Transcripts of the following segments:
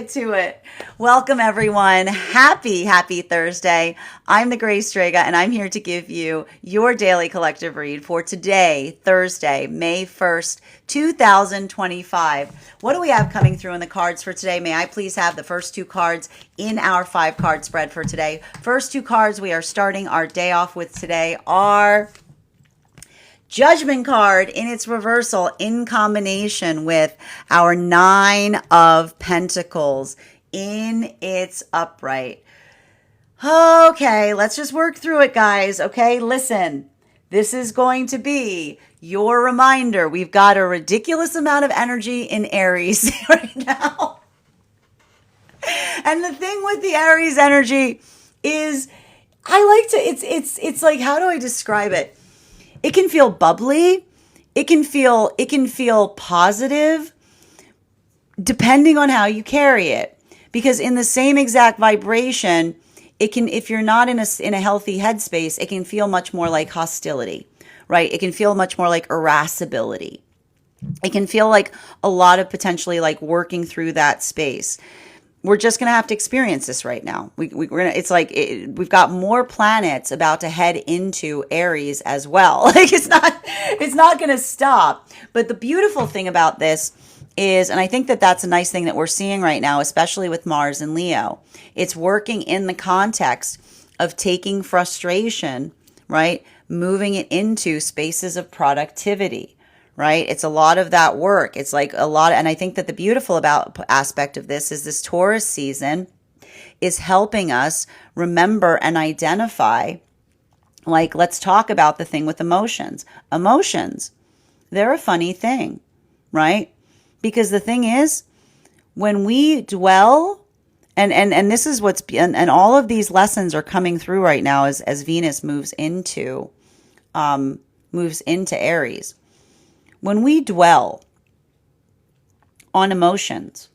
get to it. Welcome, everyone. Happy Thursday. I'm the Gray Strega, and I'm here to give you your daily collective read for today, Thursday, May 1st, 2025. What do we have coming through in the cards for today? May I please have the first two cards in our 5-card spread for today? First two cards we are starting our day off with today are Judgment card in its reversal in combination with our 9 of Pentacles in its upright. Okay, let's just work through it, guys. Okay, listen, this is going to be your reminder. We've got a ridiculous amount of energy in Aries right now. And the thing with the Aries energy is it's like, how do I describe it? It can feel bubbly. It can feel positive depending on how you carry it. Because in the same exact vibration, it can, if you're not in a healthy headspace, it can feel much more like hostility, right? It can feel much more like irascibility. It can feel like a lot of potentially like working through that space. We're just going to have to experience this right now. We're gonna, it's like we've got more planets about to head into Aries as well. Like it's not going to stop. But the beautiful thing about this is, and I think that that's a nice thing that we're seeing right now, especially with Mars and Leo, it's working in the context of taking frustration, right? Moving it into spaces of productivity. Right? It's a lot of that work. It's like a lot. And I think that the beautiful aspect of this is this Taurus season is helping us remember and identify, like, let's talk about the thing with emotions. Emotions, they're a funny thing, right? Because the thing is, when we dwell, and this is what's, and all of these lessons are coming through right now as Venus moves into Aries. When we dwell on emotions,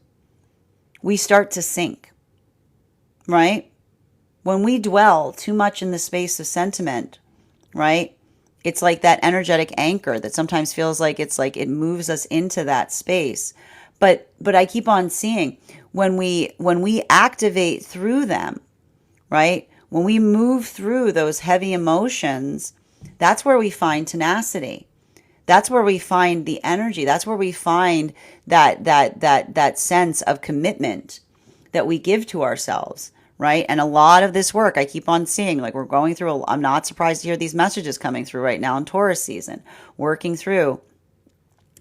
we start to sink, right? When we dwell too much in the space of sentiment, right? It's like that energetic anchor that sometimes feels like it's like it moves us into that space. But I keep on seeing when we activate through them, right? When we move through those heavy emotions, that's where we find tenacity. That's where we find the energy. That's where we find that sense of commitment that we give to ourselves, right? And a lot of this work I keep on seeing, like we're going through, I'm not surprised to hear these messages coming through right now in Taurus season, working through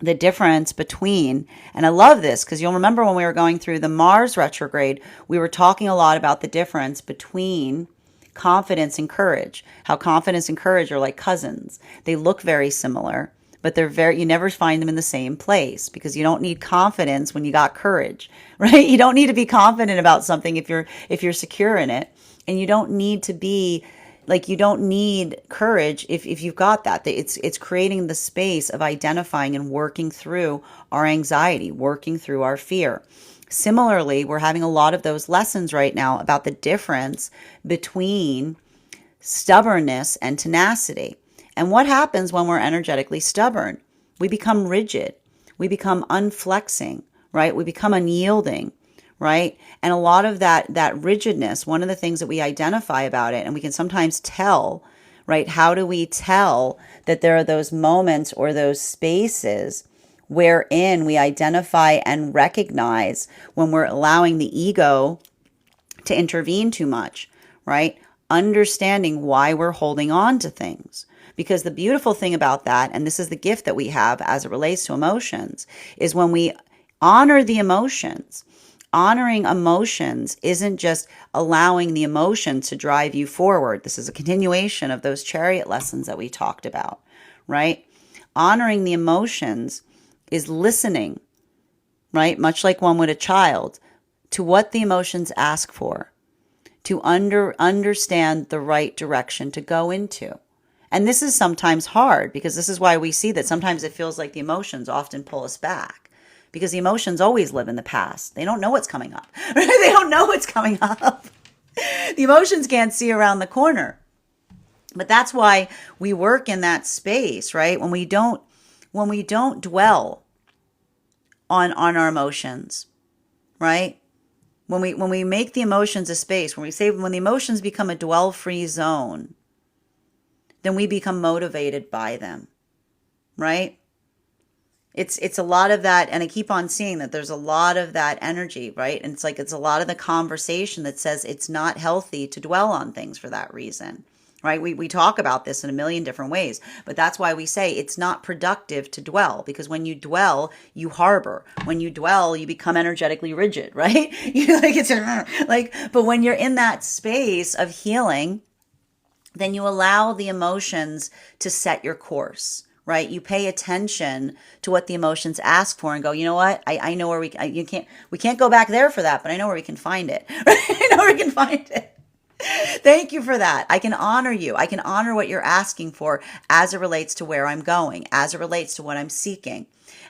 the difference between, and I love this because you'll remember when we were going through the Mars retrograde, we were talking a lot about the difference between confidence and courage, how confidence and courage are like cousins. They look very similar, but you never find them in the same place because you don't need confidence when you got courage, right? You don't need to be confident about something if you're secure in it. And you don't need to be like, you don't need courage if you've got that. It's creating the space of identifying and working through our anxiety, working through our fear. Similarly, we're having a lot of those lessons right now about the difference between stubbornness and tenacity. And what happens when we're energetically stubborn? We become rigid. We become unflexing, right? We become unyielding, right? And a lot of that rigidness, one of the things that we identify about it, and we can sometimes tell, right? How do we tell that there are those moments or those spaces wherein we identify and recognize when we're allowing the ego to intervene too much, right? Understanding why we're holding on to things. Because the beautiful thing about that, and this is the gift that we have as it relates to emotions, is when we honor the emotions. Honoring emotions isn't just allowing the emotion to drive you forward. This is a continuation of those chariot lessons that we talked about, right? Honoring the emotions is listening, right? Much like one would a child, to what the emotions ask for, to understand the right direction to go into. And this is sometimes hard because this is why we see that sometimes it feels like the emotions often pull us back because the emotions always live in the past. They don't know what's coming up. They don't know what's coming up. The emotions can't see around the corner. But that's why we work in that space, right? When we don't dwell on our emotions, right? When we make the emotions a space, when the emotions become a dwell-free zone, then we become motivated by them, right? It's a lot of that, and I keep on seeing that there's a lot of that energy, right? And it's a lot of the conversation that says it's not healthy to dwell on things for that reason, right? We talk about this in a million different ways, but that's why we say it's not productive to dwell, because when you dwell, you harbor. When you dwell, you become energetically rigid, right? But when you're in that space of healing, then you allow the emotions to set your course, right? You pay attention to what the emotions ask for and go, you know what? I know where we can't go back there for that, but I know where we can find it. Right? I know where we can find it. Thank you for that. I can honor you. I can honor what you're asking for as it relates to where I'm going, as it relates to what I'm seeking.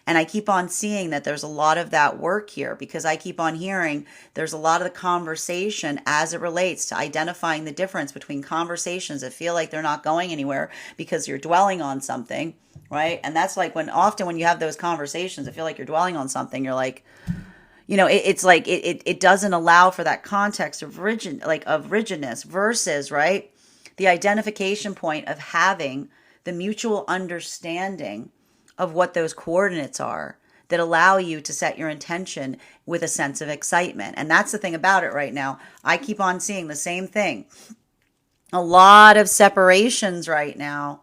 And I keep on seeing that there's a lot of that work here, because I keep on hearing there's a lot of the conversation as it relates to identifying the difference between conversations that feel like they're not going anywhere because you're dwelling on something, right? And that's like when you have those conversations, I feel like you're dwelling on something, you're like, it's like it doesn't allow for that context of rigidness versus, right, the identification point of having the mutual understanding of what those coordinates are that allow you to set your intention with a sense of excitement. And that's the thing about it right now. I keep on seeing the same thing. A lot of separations right now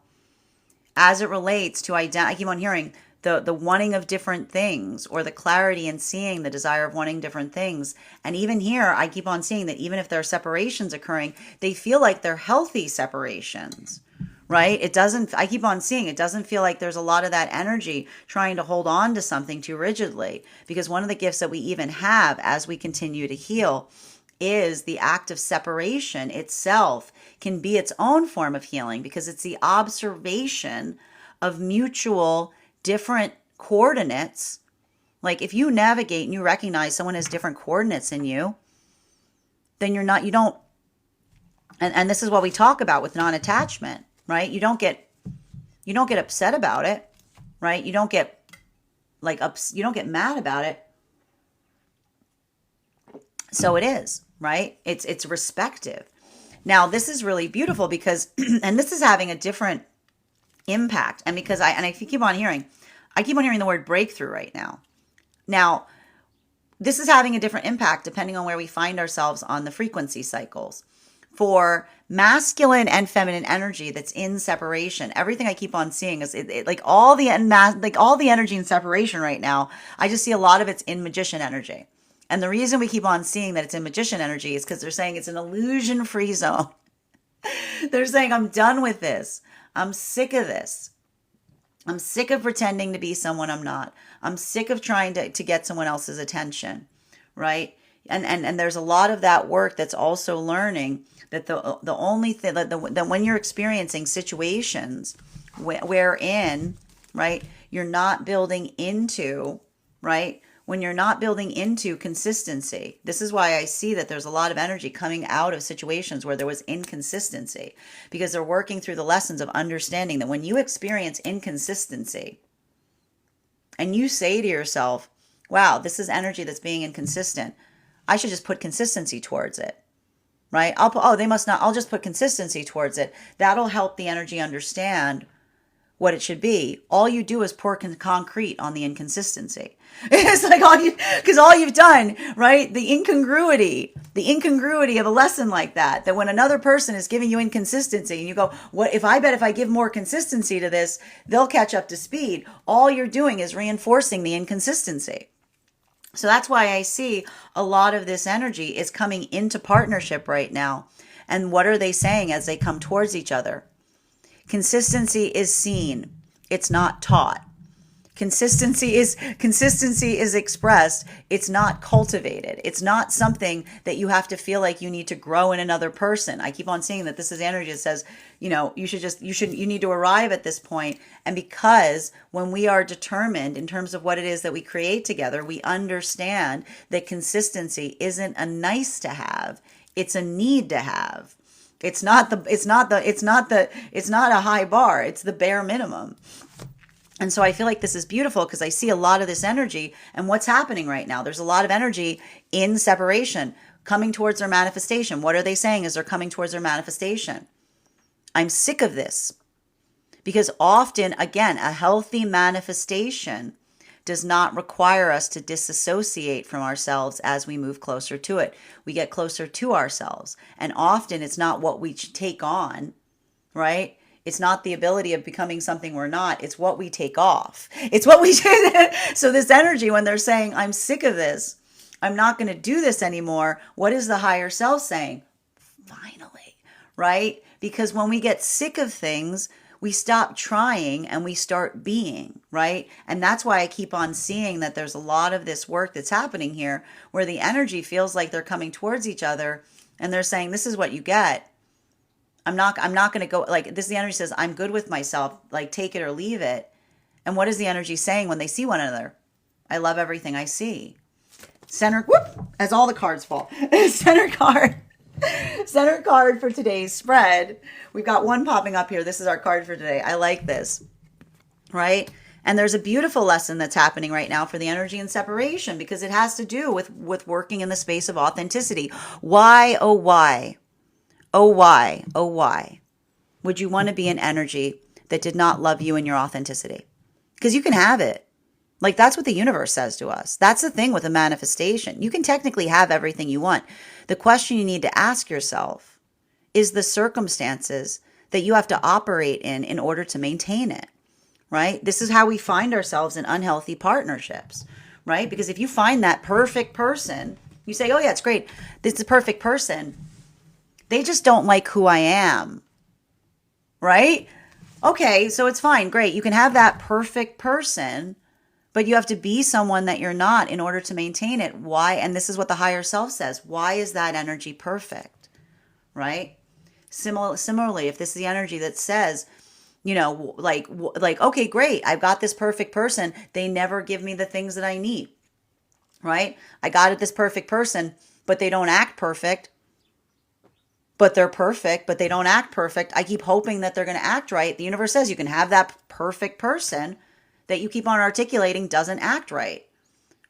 as it relates to I keep on hearing the wanting of different things, or the clarity in seeing the desire of wanting different things. And even here, I keep on seeing that even if there are separations occurring, they feel like they're healthy separations, right? I keep on seeing, it doesn't feel like there's a lot of that energy trying to hold on to something too rigidly, because one of the gifts that we even have as we continue to heal is the act of separation itself can be its own form of healing, because it's the observation of mutual different coordinates. Like if you navigate and you recognize someone has different coordinates in you, then and this is what we talk about with non-attachment, right? You don't get upset about it, right? You don't get you don't get mad about it. So it is, right? It's respective. Now, this is really beautiful because, and this is having a different impact. And because I keep on hearing the word breakthrough right now. Now, this is having a different impact depending on where we find ourselves on the frequency cycles. For masculine and feminine energy that's in separation, everything I keep on seeing is like all the energy in separation right now. I just see a lot of it's in magician energy. And the reason we keep on seeing that it's in magician energy is because they're saying it's an illusion-free zone. They're saying, I'm done with this. I'm sick of this. I'm sick of pretending to be someone I'm not. I'm sick of trying to get someone else's attention, right? And there's a lot of that work that's also learning that the only thing that when you're experiencing situations wherein, right, you're not building into, right, when you're not building into consistency. This is why I see that there's a lot of energy coming out of situations where there was inconsistency, because they're working through the lessons of understanding that when you experience inconsistency and you say to yourself, wow, this is energy that's being inconsistent, I should just put consistency towards it, right? I'll just put consistency towards it. That'll help the energy understand what it should be. All you do is pour concrete on the inconsistency. It's like all you've done, right? The incongruity of a lesson like that when another person is giving you inconsistency and you go, if I give more consistency to this, they'll catch up to speed. All you're doing is reinforcing the inconsistency. So that's why I see a lot of this energy is coming into partnership right now. And what are they saying as they come towards each other? Consistency is seen. It's not taught. Consistency is expressed. It's not cultivated. It's not something that you have to feel like you need to grow in another person. I keep on seeing that this is energy that says, you need to arrive at this point. And because when we are determined in terms of what it is that we create together, we understand that consistency isn't a nice to have. It's a need to have. It's not a high bar. It's the bare minimum. And so I feel like this is beautiful because I see a lot of this energy and what's happening right now. There's a lot of energy in separation coming towards their manifestation. What are they saying as they're coming towards their manifestation? I'm sick of this. Because often, again, a healthy manifestation does not require us to disassociate from ourselves as we move closer to it. We get closer to ourselves. And often it's not what we take on, right? It's not the ability of becoming something we're not. It's what we take off. It's what we do. So this energy, when they're saying, I'm sick of this, I'm not going to do this anymore. What is the higher self saying? Finally, right? Because when we get sick of things, we stop trying and we start being, right? And that's why I keep on seeing that there's a lot of this work that's happening here where the energy feels like they're coming towards each other and they're saying, this is what you get. I'm not going to go like this. The energy says, I'm good with myself, like take it or leave it. And what is the energy saying when they see one another? I love everything I see. Center, whoop, as all the cards fall. Center card. Center card for today's spread. We've got one popping up here. This is our card for today. I like this, right? And there's a beautiful lesson that's happening right now for the energy and separation because it has to do with working in the space of authenticity. Why, oh, why? Oh, why? Oh, why would you want to be an energy that did not love you and your authenticity? Because you can have it. Like that's what the universe says to us. That's the thing with a manifestation. You can technically have everything you want. The question you need to ask yourself is the circumstances that you have to operate in order to maintain it, right? This is how we find ourselves in unhealthy partnerships, right? Because if you find that perfect person, you say, oh yeah, it's great. This is the perfect person. They just don't like who I am, right? Okay, so it's fine. Great. You can have that perfect person, but you have to be someone that you're not in order to maintain it. Why? And this is what the higher self says. Why is that energy perfect? Right? Similarly, if this is the energy that says, you know, like, okay, great. I've got this perfect person. They never give me the things that I need. Right? I got it, this perfect person, but they don't act perfect. But they're perfect, but they don't act perfect. I keep hoping that they're going to act right. The universe says you can have that perfect person that you keep on articulating doesn't act right,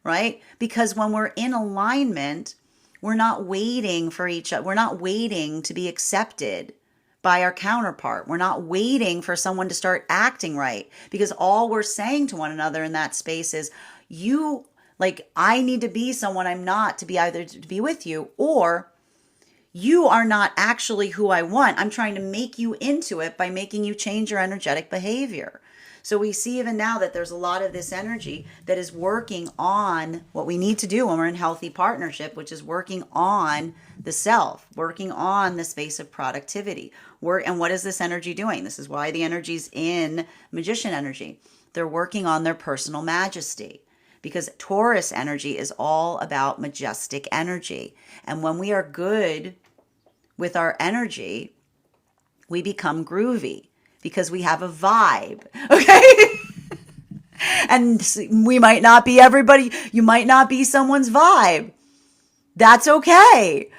right? Because when we're in alignment, we're not waiting for each other. We're not waiting to be accepted by our counterpart. We're not waiting for someone to start acting right because all we're saying to one another in that space is I need to be someone I'm not to be either to be with you, or you are not actually who I want. I'm trying to make you into it by making you change your energetic behavior. So we see even now that there's a lot of this energy that is working on what we need to do when we're in healthy partnership, which is working on the self, working on the space of productivity. And what is this energy doing? This is why the energy's in magician energy. They're working on their personal majesty. Because Taurus energy is all about majestic energy. And when we are good with our energy, we become groovy because we have a vibe. Okay. And we might not be everybody. You might not be someone's vibe. That's okay.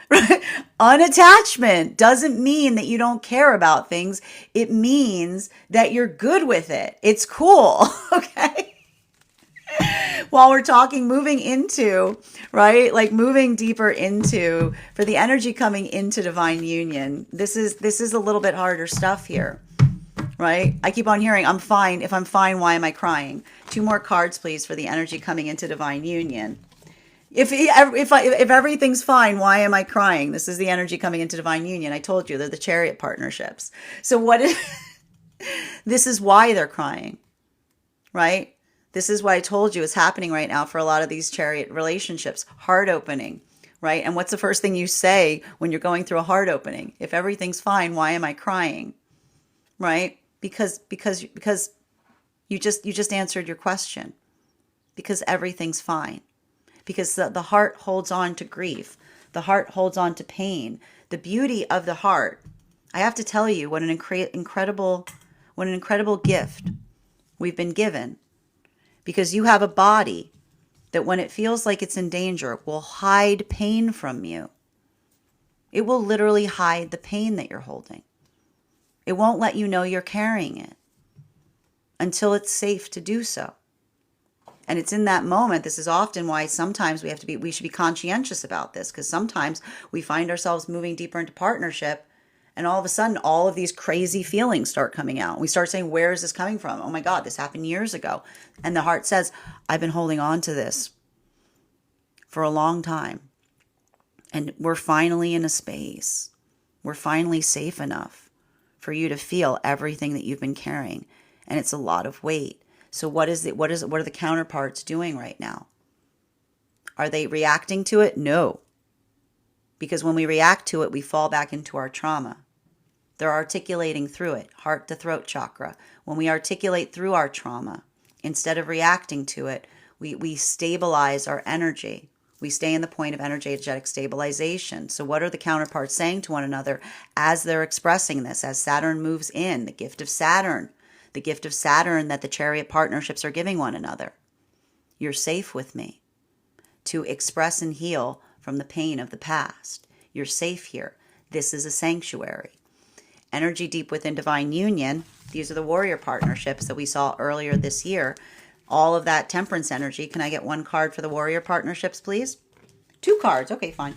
Unattachment doesn't mean that you don't care about things. It means that you're good with it. It's cool. Okay. While we're talking, moving into, right? Like moving deeper into, for the energy coming into divine union. This is a little bit harder stuff here, right? I keep on hearing, I'm fine. If I'm fine, why am I crying? 2 more cards, please, for the energy coming into divine union. If everything's fine, why am I crying? This is the energy coming into divine union. I told you, they're the chariot partnerships. So this is why they're crying, right? This is what I told you is happening right now for a lot of these chariot relationships. Heart opening, right? And what's the first thing you say when you're going through a heart opening? If everything's fine, why am I crying? Right? Because you just answered your question. Because everything's fine. Because the heart holds on to grief. The heart holds on to pain. The beauty of the heart. I have to tell you what an incredible gift we've been given. Because you have a body that when it feels like it's in danger will hide pain from you. It will literally hide the pain that you're holding. It won't let you know you're carrying it. until it's safe to do so. And it's in that moment, this is often why sometimes we should be conscientious about this, because sometimes we find ourselves moving deeper into partnership, and all of a sudden, all of these crazy feelings start coming out. We start saying, where is this coming from? Oh my God, this happened years ago. And the heart says, I've been holding on to this for a long time. And we're finally in a space. We're finally safe enough for you to feel everything that you've been carrying. And it's a lot of weight. So what are the counterparts doing right now? Are they reacting to it? No. Because when we react to it, we fall back into our trauma. They're articulating through it, heart to throat chakra. When we articulate through our trauma, instead of reacting to it, we stabilize our energy. We stay in the point of energetic stabilization. So what are the counterparts saying to one another as they're expressing this, as Saturn moves in, the gift of Saturn that the chariot partnerships are giving one another? You're safe with me to express and heal from the pain of the past. You're safe here. This is a sanctuary. Energy deep within divine union. These are the warrior partnerships that we saw earlier this year. All of that temperance energy. Can I get one card for the warrior partnerships, please? 2 cards. Okay, fine.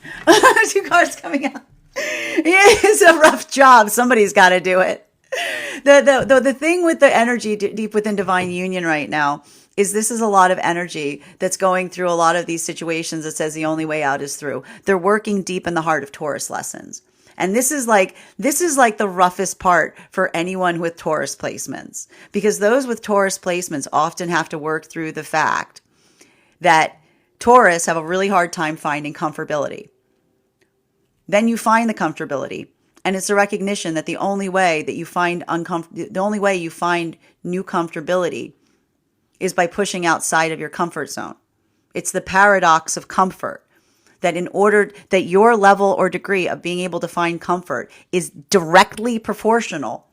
2 cards coming out. It's a rough job. Somebody's got to do it. The thing with the energy deep within divine union right now is this is a lot of energy that's going through a lot of these situations that says the only way out is through. They're working deep in the heart of Taurus lessons. And this is like the roughest part for anyone with Taurus placements, because those with Taurus placements often have to work through the fact that Taurus have a really hard time finding comfortability. Then you find the comfortability, and it's a recognition that the only way you find new comfortability is by pushing outside of your comfort zone. It's the paradox of comfort. That in order that your level or degree of being able to find comfort is directly proportional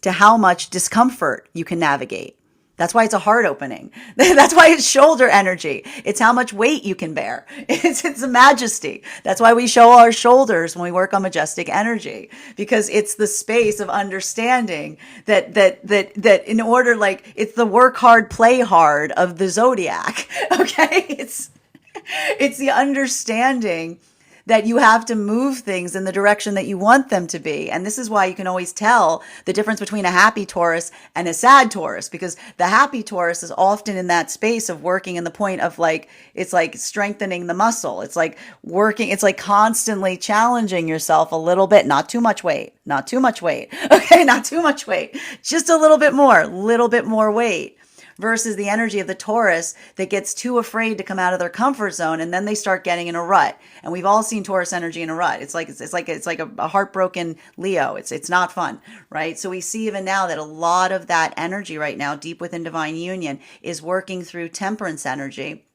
to how much discomfort you can navigate. That's why it's a heart opening. That's why it's shoulder energy. It's how much weight you can bear. It's a majesty. That's why we show our shoulders when we work on majestic energy, because it's the space of understanding that in order, like, it's the work hard, play hard of the zodiac. Okay. It's the understanding that you have to move things in the direction that you want them to be. And this is why you can always tell the difference between a happy Taurus and a sad Taurus, because the happy Taurus is often in that space of working in the point of, like, it's like strengthening the muscle. It's like working, it's like constantly challenging yourself a little bit, not too much weight. Okay, not too much weight. Just a little bit more weight. Versus the energy of the Taurus that gets too afraid to come out of their comfort zone, and then they start getting in a rut. And we've all seen Taurus energy in a rut. It's like a heartbroken Leo. It's not fun, right? So we see even now that a lot of that energy right now, deep within divine union, is working through temperance energy,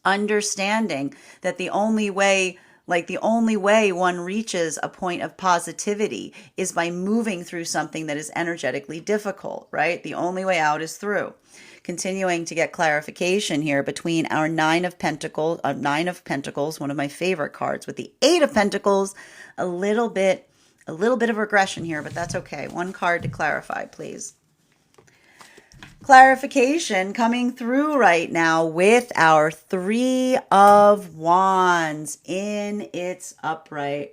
understanding that the only way one reaches a point of positivity is by moving through something that is energetically difficult, right? The only way out is through. Continuing to get clarification here between our Nine of Pentacles, one of my favorite cards, with the Eight of Pentacles, a little bit of regression here, but that's okay. One card to clarify, please. Clarification coming through right now with our Three of Wands in its upright.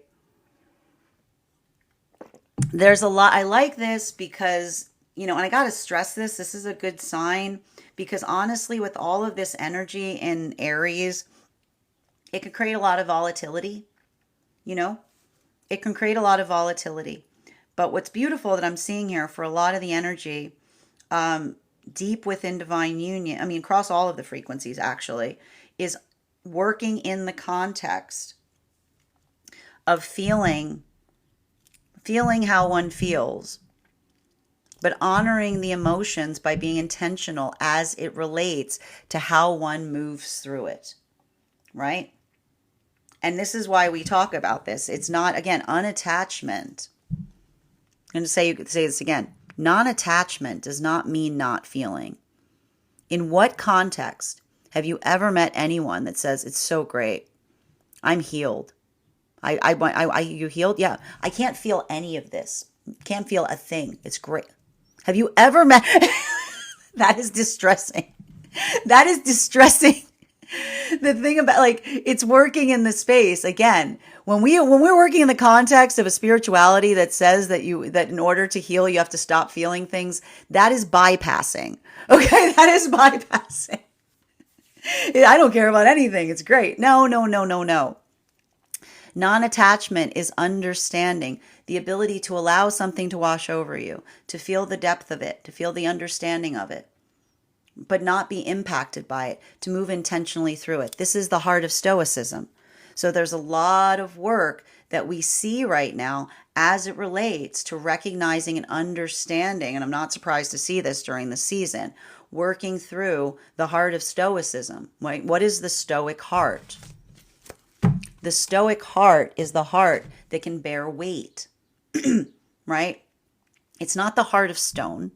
There's a lot. I like this because, and I got to stress this. This is a good sign, because honestly, with all of this energy in Aries, it can create a lot of volatility. It can create a lot of volatility. But what's beautiful that I'm seeing here for a lot of the energy, deep within divine union, across all of the frequencies actually, is working in the context of feeling how one feels, but honoring the emotions by being intentional as it relates to how one moves through it, right? And this is why we talk about this. It's not, again, unattachment. I'm going to say this again. Non-attachment does not mean not feeling. In what context have you ever met anyone that says, it's so great, I'm healed? You healed? Yeah. I can't feel any of this. Can't feel a thing. It's great. Have you ever met? That is distressing. That is distressing. The thing about, like, it's working in the space again. When we're working in the context of a spirituality that says that in order to heal you have to stop feeling things, that is bypassing. Okay, that is bypassing. I don't care about anything. It's great. No, no, no, no, no. Non-attachment is understanding, the ability to allow something to wash over you, to feel the depth of it, to feel the understanding of it, but not be impacted by it, to move intentionally through it. This is the heart of Stoicism. So there's a lot of work that we see right now as it relates to recognizing and understanding, and I'm not surprised to see this during the season, working through the heart of Stoicism. Right? What is the Stoic heart? The Stoic heart is the heart that can bear weight, right? It's not the heart of stone.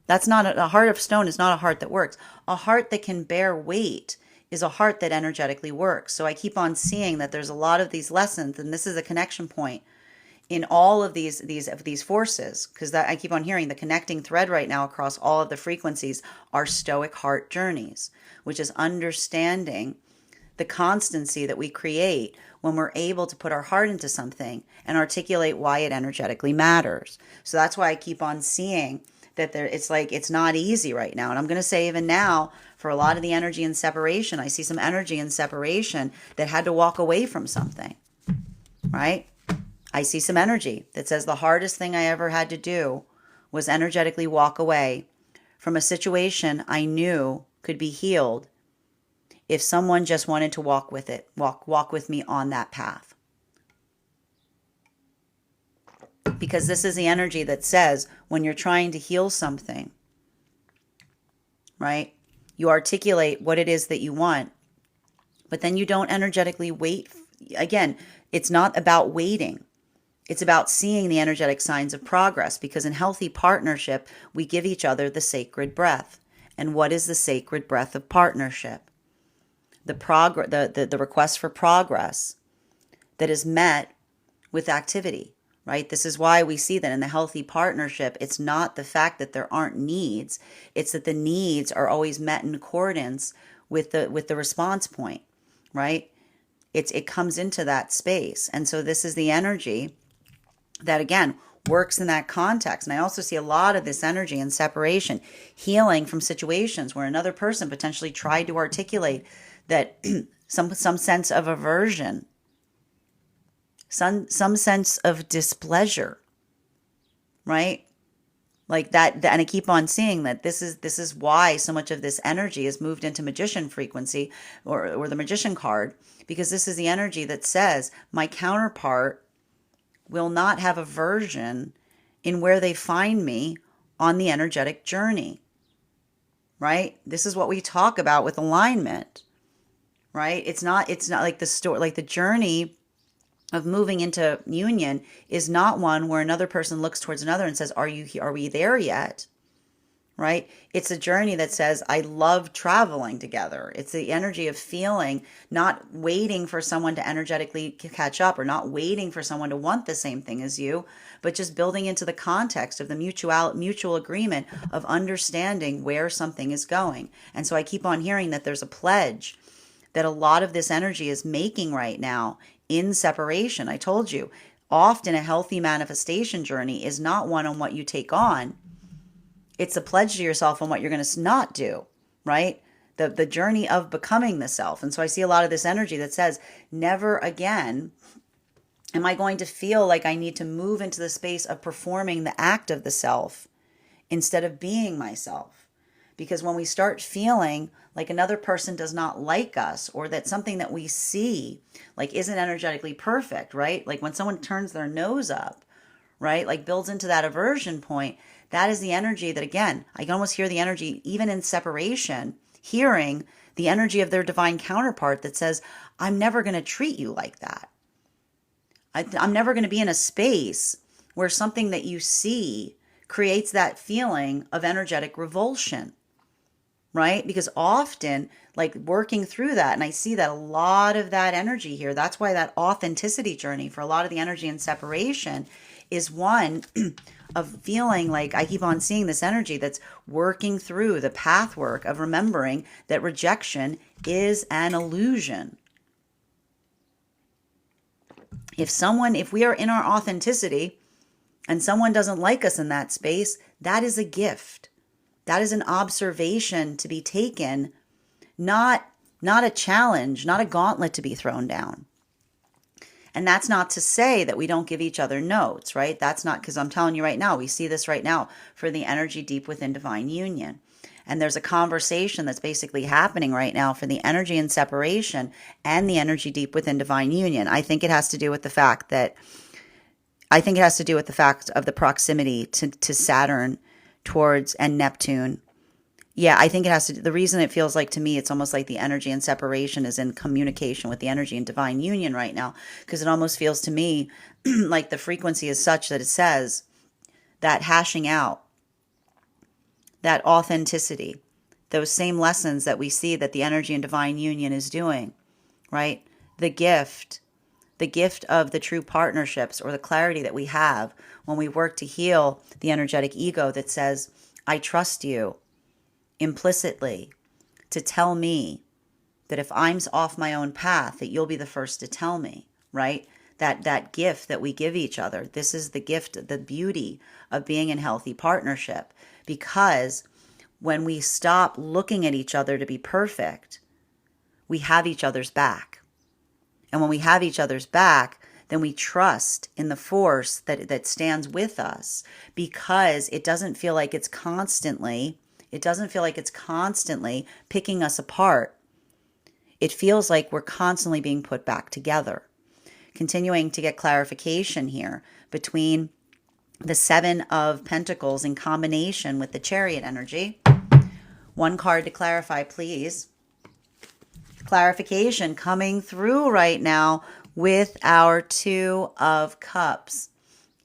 That's not a heart of stone is not a heart that works. A heart that can bear weight is a heart that energetically works. So I keep on seeing that there's a lot of these lessons, and this is a connection point in all of these forces, because I keep on hearing the connecting thread right now across all of the frequencies are Stoic heart journeys, which is understanding the constancy that we create when we're able to put our heart into something and articulate why it energetically matters. So that's why I keep on seeing that it's like it's not easy right now. And I'm going to say even now, for a lot of the energy in separation, I see some energy in separation that had to walk away from something, right? I see some energy that says the hardest thing I ever had to do was energetically walk away from a situation I knew could be healed if someone just wanted to walk with it, walk with me on that path. Because this is the energy that says when you're trying to heal something, right? You articulate what it is that you want, but then you don't energetically wait. Again, it's not about waiting. It's about seeing the energetic signs of progress, because in healthy partnership, we give each other the sacred breath. And what is the sacred breath of partnership? The request for progress that is met with activity, right? This is why we see that in the healthy partnership, it's not the fact that there aren't needs, it's that the needs are always met in accordance with the response point, right? It comes into that space. And so this is the energy that, again, works in that context. And I also see a lot of this energy in separation, healing from situations where another person potentially tried to articulate that some sense of aversion, some sense of displeasure, right? Like that, and I keep on seeing that this is why so much of this energy is moved into magician frequency or the magician card, because this is the energy that says my counterpart will not have aversion in where they find me on the energetic journey, right? This is what we talk about with alignment. Right? It's not like the journey of moving into union is not one where another person looks towards another and says, are we there yet? Right? It's a journey that says, I love traveling together. It's the energy of feeling, not waiting for someone to energetically catch up, or not waiting for someone to want the same thing as you, but just building into the context of the mutual agreement of understanding where something is going. And so I keep on hearing that there's a pledge that a lot of this energy is making right now in separation. I told you, often a healthy manifestation journey is not one on what you take on. It's a pledge to yourself on what you're going to not do, right? The journey of becoming the self. And so I see a lot of this energy that says, never again am I going to feel like I need to move into the space of performing the act of the self instead of being myself. Because when we start feeling like another person does not like us, or that something that we see like isn't energetically perfect, right? Like when someone turns their nose up, right? Like builds into that aversion point. That is the energy that, again, I can almost hear the energy even in separation, hearing the energy of their divine counterpart that says, I'm never going to treat you like that. I'm never going to be in a space where something that you see creates that feeling of energetic revulsion. Right? Because often, like working through that. And I see that a lot of that energy here. That's why that authenticity journey for a lot of the energy in separation is one of feeling like I keep on seeing this energy that's working through the path work of remembering that rejection is an illusion. If we are in our authenticity and someone doesn't like us in that space, that is a gift. That is an observation to be taken, not a challenge, not a gauntlet to be thrown down. And that's not to say that we don't give each other notes, right? That's not, because I'm telling you right now, we see this right now for the energy deep within divine union. And there's a conversation that's basically happening right now for the energy in separation and the energy deep within divine union. I think it has to do with the fact of the proximity to Saturn towards and Neptune. Yeah, I think it has to. The reason it feels like to me, it's almost like the energy in separation is in communication with the energy in divine union right now, because it almost feels to me like the frequency is such that it says that hashing out, that authenticity, those same lessons that we see that the energy in divine union is doing, right? The gift of the true partnerships, or the clarity that we have when we work to heal the energetic ego that says, I trust you implicitly to tell me that if I'm off my own path, that you'll be the first to tell me, right? That gift that we give each other. This is the gift, the beauty of being in healthy partnership, because when we stop looking at each other to be perfect, we have each other's back. And when we have each other's back, then we trust in the force that stands with us, because it doesn't feel like it's constantly picking us apart. It feels like we're constantly being put back together. Continuing to get clarification here between the Seven of Pentacles in combination with the Chariot energy. One card to clarify, please. Clarification coming through right now with our Two of Cups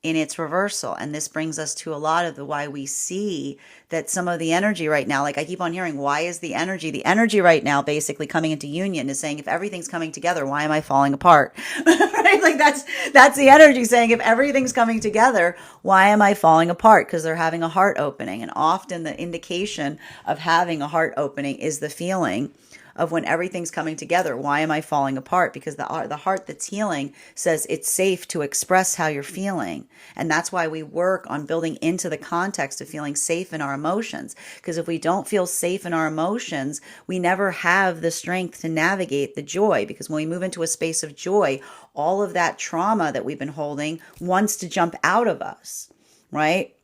in its reversal. And this brings us to a lot of the why we see that some of the energy right now, like I keep on hearing, why is the energy right now basically coming into union is saying, if everything's coming together, why am I falling apart? Right? Like that's the energy saying, if everything's coming together, why am I falling apart? Because they're having a heart opening. And often the indication of having a heart opening is the feeling of when everything's coming together. Why am I falling apart? Because the heart that's healing says it's safe to express how you're feeling. And that's why we work on building into the context of feeling safe in our emotions. Because if we don't feel safe in our emotions, we never have the strength to navigate the joy. Because when we move into a space of joy, all of that trauma that we've been holding wants to jump out of us, right?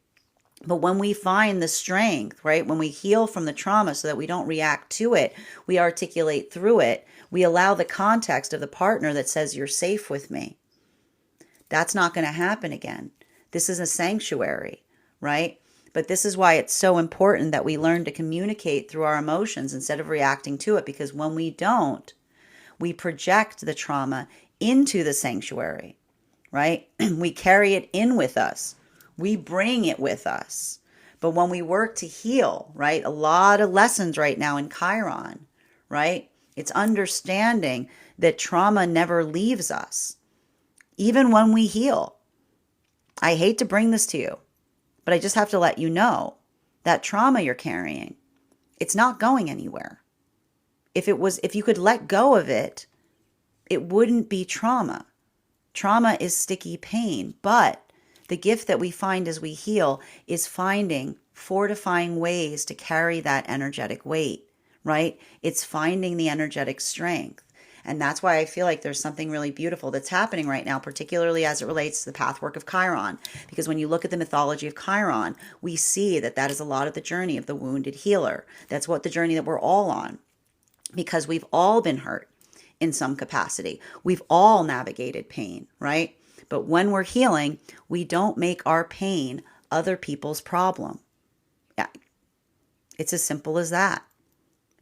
But when we find the strength, right, when we heal from the trauma so that we don't react to it, we articulate through it, we allow the context of the partner that says, you're safe with me. That's not going to happen again. This is a sanctuary, right? But this is why it's so important that we learn to communicate through our emotions instead of reacting to it, because when we don't, we project the trauma into the sanctuary, right? We carry it in with us. We bring it with us. But when we work to heal, right? A lot of lessons right now in Chiron, right? It's understanding that trauma never leaves us, even when we heal. I hate to bring this to you, but I just have to let you know that trauma you're carrying, it's not going anywhere. If you could let go of it, it wouldn't be trauma. Trauma is sticky pain, but the gift that we find as we heal is finding fortifying ways to carry that energetic weight, right? It's finding the energetic strength. And that's why I feel like there's something really beautiful that's happening right now, particularly as it relates to the pathwork of Chiron. Because when you look at the mythology of Chiron, we see that is a lot of the journey of the wounded healer. That's what the journey that we're all on, because we've all been hurt in some capacity. We've all navigated pain, right? But when we're healing, we don't make our pain other people's problem. Yeah. It's as simple as that.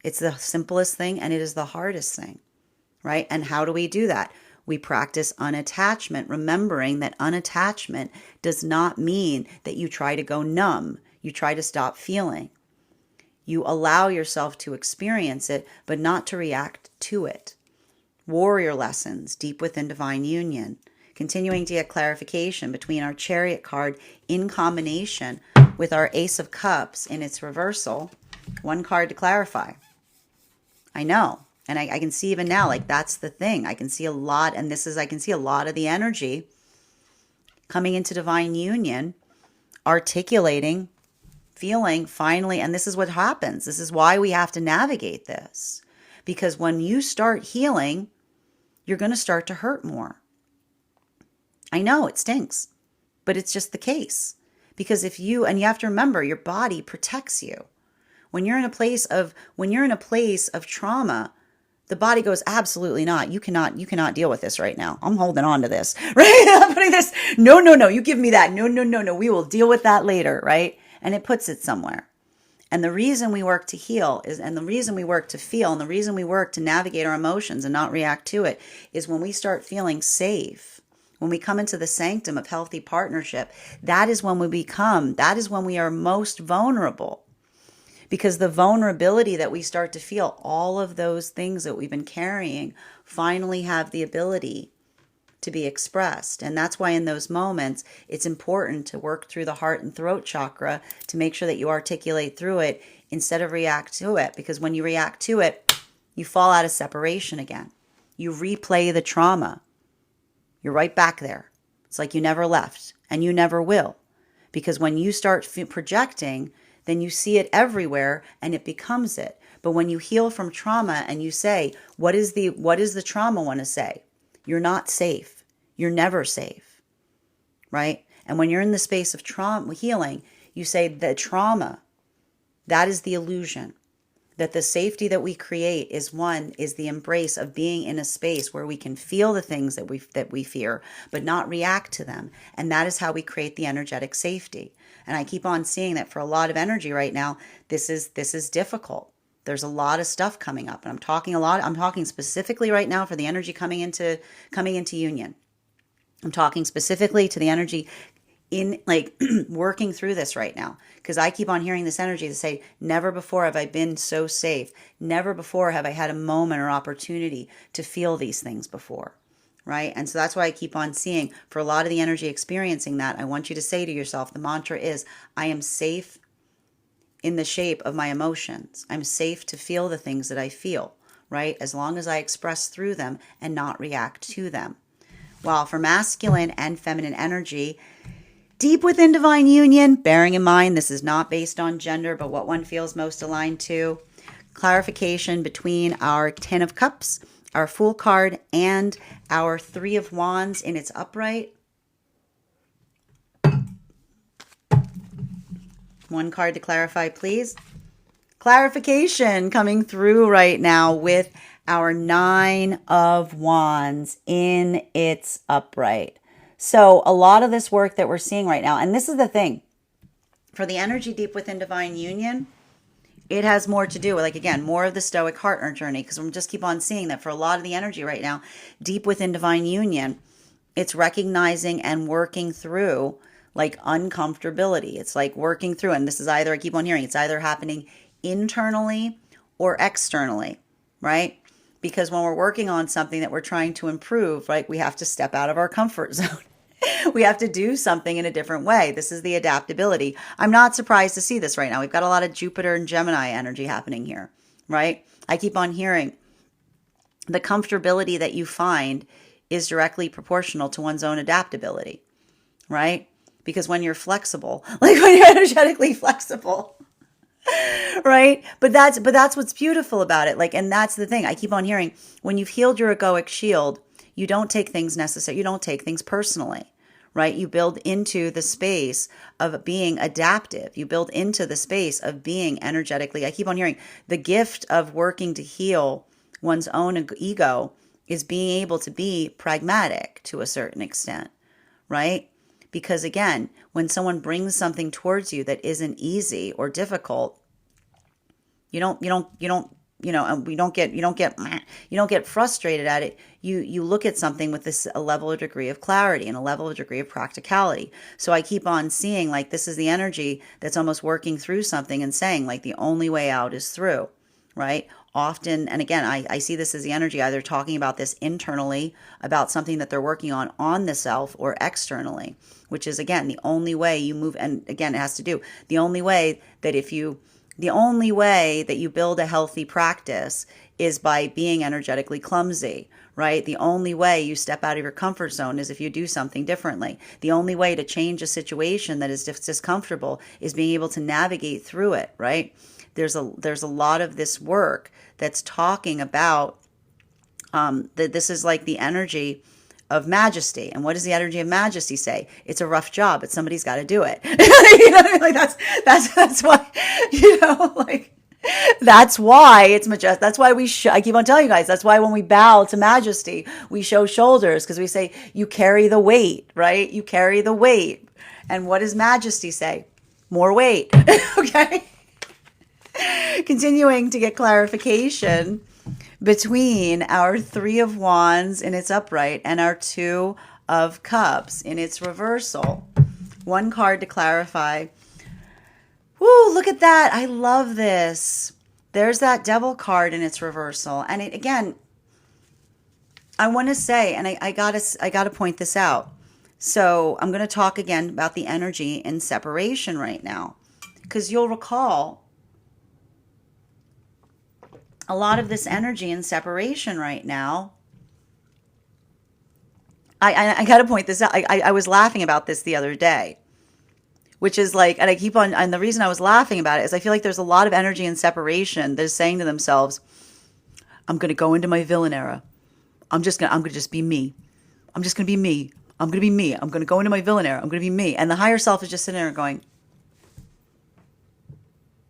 It's the simplest thing, and it is the hardest thing, right? And how do we do that? We practice unattachment, remembering that unattachment does not mean that you try to go numb. You try to stop feeling. You allow yourself to experience it, but not to react to it. Warrior lessons, deep within divine union. Continuing to get clarification between our Chariot card in combination with our Ace of Cups in its reversal. One card to clarify. I know. And I can see even now, like, that's the thing. I can see a lot, and I can see a lot of the energy coming into divine union, articulating, feeling finally, and this is what happens. This is why we have to navigate this. Because when you start healing, you're going to start to hurt more. I know it stinks, but it's just the case. Because and you have to remember, your body protects you. When you're in a place of trauma, the body goes, absolutely not. You cannot deal with this right now. I'm holding on to this, right? I'm putting this, no, you give me that. No, we will deal with that later, right? And it puts it somewhere. And the reason we work to heal and the reason we work to feel, and the reason we work to navigate our emotions and not react to it is when we start feeling safe. When we come into the sanctum of healthy partnership, that is when we are most vulnerable. Because the vulnerability that we start to feel, all of those things that we've been carrying finally have the ability to be expressed. And that's why in those moments, it's important to work through the heart and throat chakra to make sure that you articulate through it instead of react to it. Because when you react to it, you fall out of separation again. You replay the trauma. You're right back there. It's like you never left, and you never will. Because when you start projecting, then you see it everywhere and it becomes it. But when you heal from trauma and you say, what does the trauma want to say? You're not safe. You're never safe, right? And when you're in the space of trauma healing, you say the trauma, that is the illusion. That the safety that we create is the embrace of being in a space where we can feel the things that we fear, but not react to them. And that is how we create the energetic safety. And I keep on seeing that for a lot of energy right now, this is difficult. There's a lot of stuff coming up. And I'm talking specifically right now for the energy coming into union. I'm talking specifically to the energy in like working through this right now, because I keep on hearing this energy to say, never before have I been so safe. Never before have I had a moment or opportunity to feel these things before, right? And so that's why I keep on seeing for a lot of the energy experiencing that, I want you to say to yourself, the mantra is, I am safe in the shape of my emotions. I'm safe to feel the things that I feel, right? As long as I express through them and not react to them. While for masculine and feminine energy, deep within divine union, bearing in mind this is not based on gender, but what one feels most aligned to. Clarification between our Ten of Cups, our Fool card, and our Three of Wands in its upright. One card to clarify, please. Clarification coming through right now with our Nine of Wands in its upright. So a lot of this work that we're seeing right now, and this is the thing, for the energy deep within divine union, it has more to do with, like, again, more of the Stoic heart journey, because we just keep on seeing that for a lot of the energy right now, deep within divine union, it's recognizing and working through like uncomfortability. It's like working through, and this is either, I keep on hearing, it's either happening internally or externally, right? Because when we're working on something that we're trying to improve, right, we have to step out of our comfort zone. We have to do something in a different way. This is the adaptability. I'm not surprised to see this right now. We've got a lot of Jupiter and Gemini energy happening here, right? I keep on hearing the comfortability that you find is directly proportional to one's own adaptability, right? Because when you're flexible, like when you're energetically flexible, right? But that's what's beautiful about it. Like, and that's the thing. I keep on hearing, when you've healed your egoic shield, you don't take things personally, right? You build into the space of being adaptive. You build into the space of being energetically. I keep on hearing the gift of working to heal one's own ego is being able to be pragmatic to a certain extent, right? Because again, when someone brings something towards you that isn't easy or difficult, you don't and you don't get frustrated at it. You look at something with this a level of degree of clarity and a level of degree of practicality. So I keep on seeing like this is the energy that's almost working through something and saying like the only way out is through, right? Often, and again, I see this as the energy either talking about this internally, about something that they're working on the self, or externally, which is again the only way you move. And again, it has to do the only way that you build a healthy practice is by being energetically clumsy, right? The only way you step out of your comfort zone is if you do something differently. The only way to change a situation that is discomfortable is being able to navigate through it, right? There's a lot of this work that's talking about that this is like the energy of majesty. And what does the energy of majesty say? It's a rough job, but somebody's got to do it. You know what I mean? Like that's why, like that's why it's majestic. That's why I keep on telling you guys, that's why when we bow to majesty, we show shoulders, because we say, you carry the weight, right? You carry the weight. And what does majesty say? More weight. Okay. Continuing to get clarification between our Three of Wands in its upright and our Two of Cups in its reversal. One card to clarify. Woo, look at that. I love this. There's that Devil card in its reversal. And it, again, I want to say, and I gotta point this out. So I'm going to talk again about the energy in separation right now, because you'll recall a lot of this energy in separation right now. I got to point this out. I was laughing about this the other day, which is like, and I keep on, and the reason I was laughing about it is I feel like there's a lot of energy in separation that is saying to themselves, I'm going to go into my villain era. I'm going to just be me. I'm just going to be me. I'm going to be me. I'm going to go into my villain era. I'm going to be me. And the higher self is just sitting there going,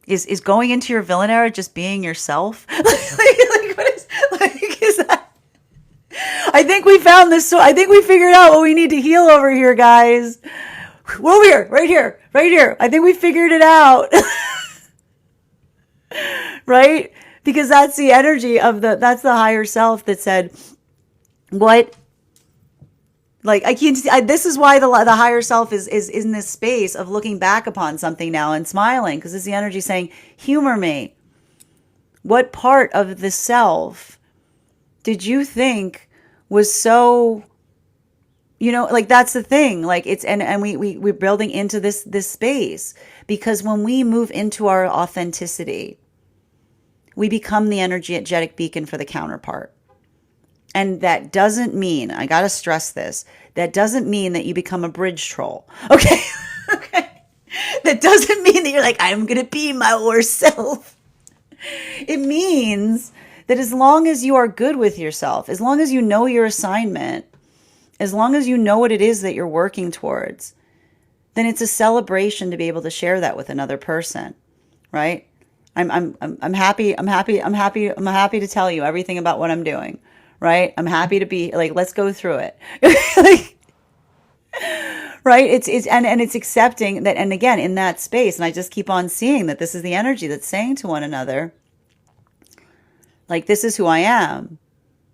Is going into your villain era just being yourself? Is that? I think we found this. So I think we figured out what we need to heal over here, guys. We're over here, right here, right here. I think we figured it out, right? Because that's the energy of that's the higher self that said, what? Like I can't. This is why the higher self is in this space of looking back upon something now and smiling, because it's the energy saying, "Humor me. What part of the self did you think was so? Like that's the thing. Like it's and we're building into this space, because when we move into our authenticity, we become the energetic beacon for the counterpart. And that doesn't mean, I got to stress this, that doesn't mean that you become a bridge troll. Okay? Okay? That doesn't mean that you're like, I'm going to be my worst self. It means that as long as you are good with yourself, as long as you know your assignment, as long as you know what it is that you're working towards, then it's a celebration to be able to share that with another person, right? I'm happy to tell you everything about what I'm doing. Right? I'm happy to be like, let's go through it. Like, right? It's it's accepting that. And again, in that space, and I just keep on seeing that this is the energy that's saying to one another, like, this is who I am,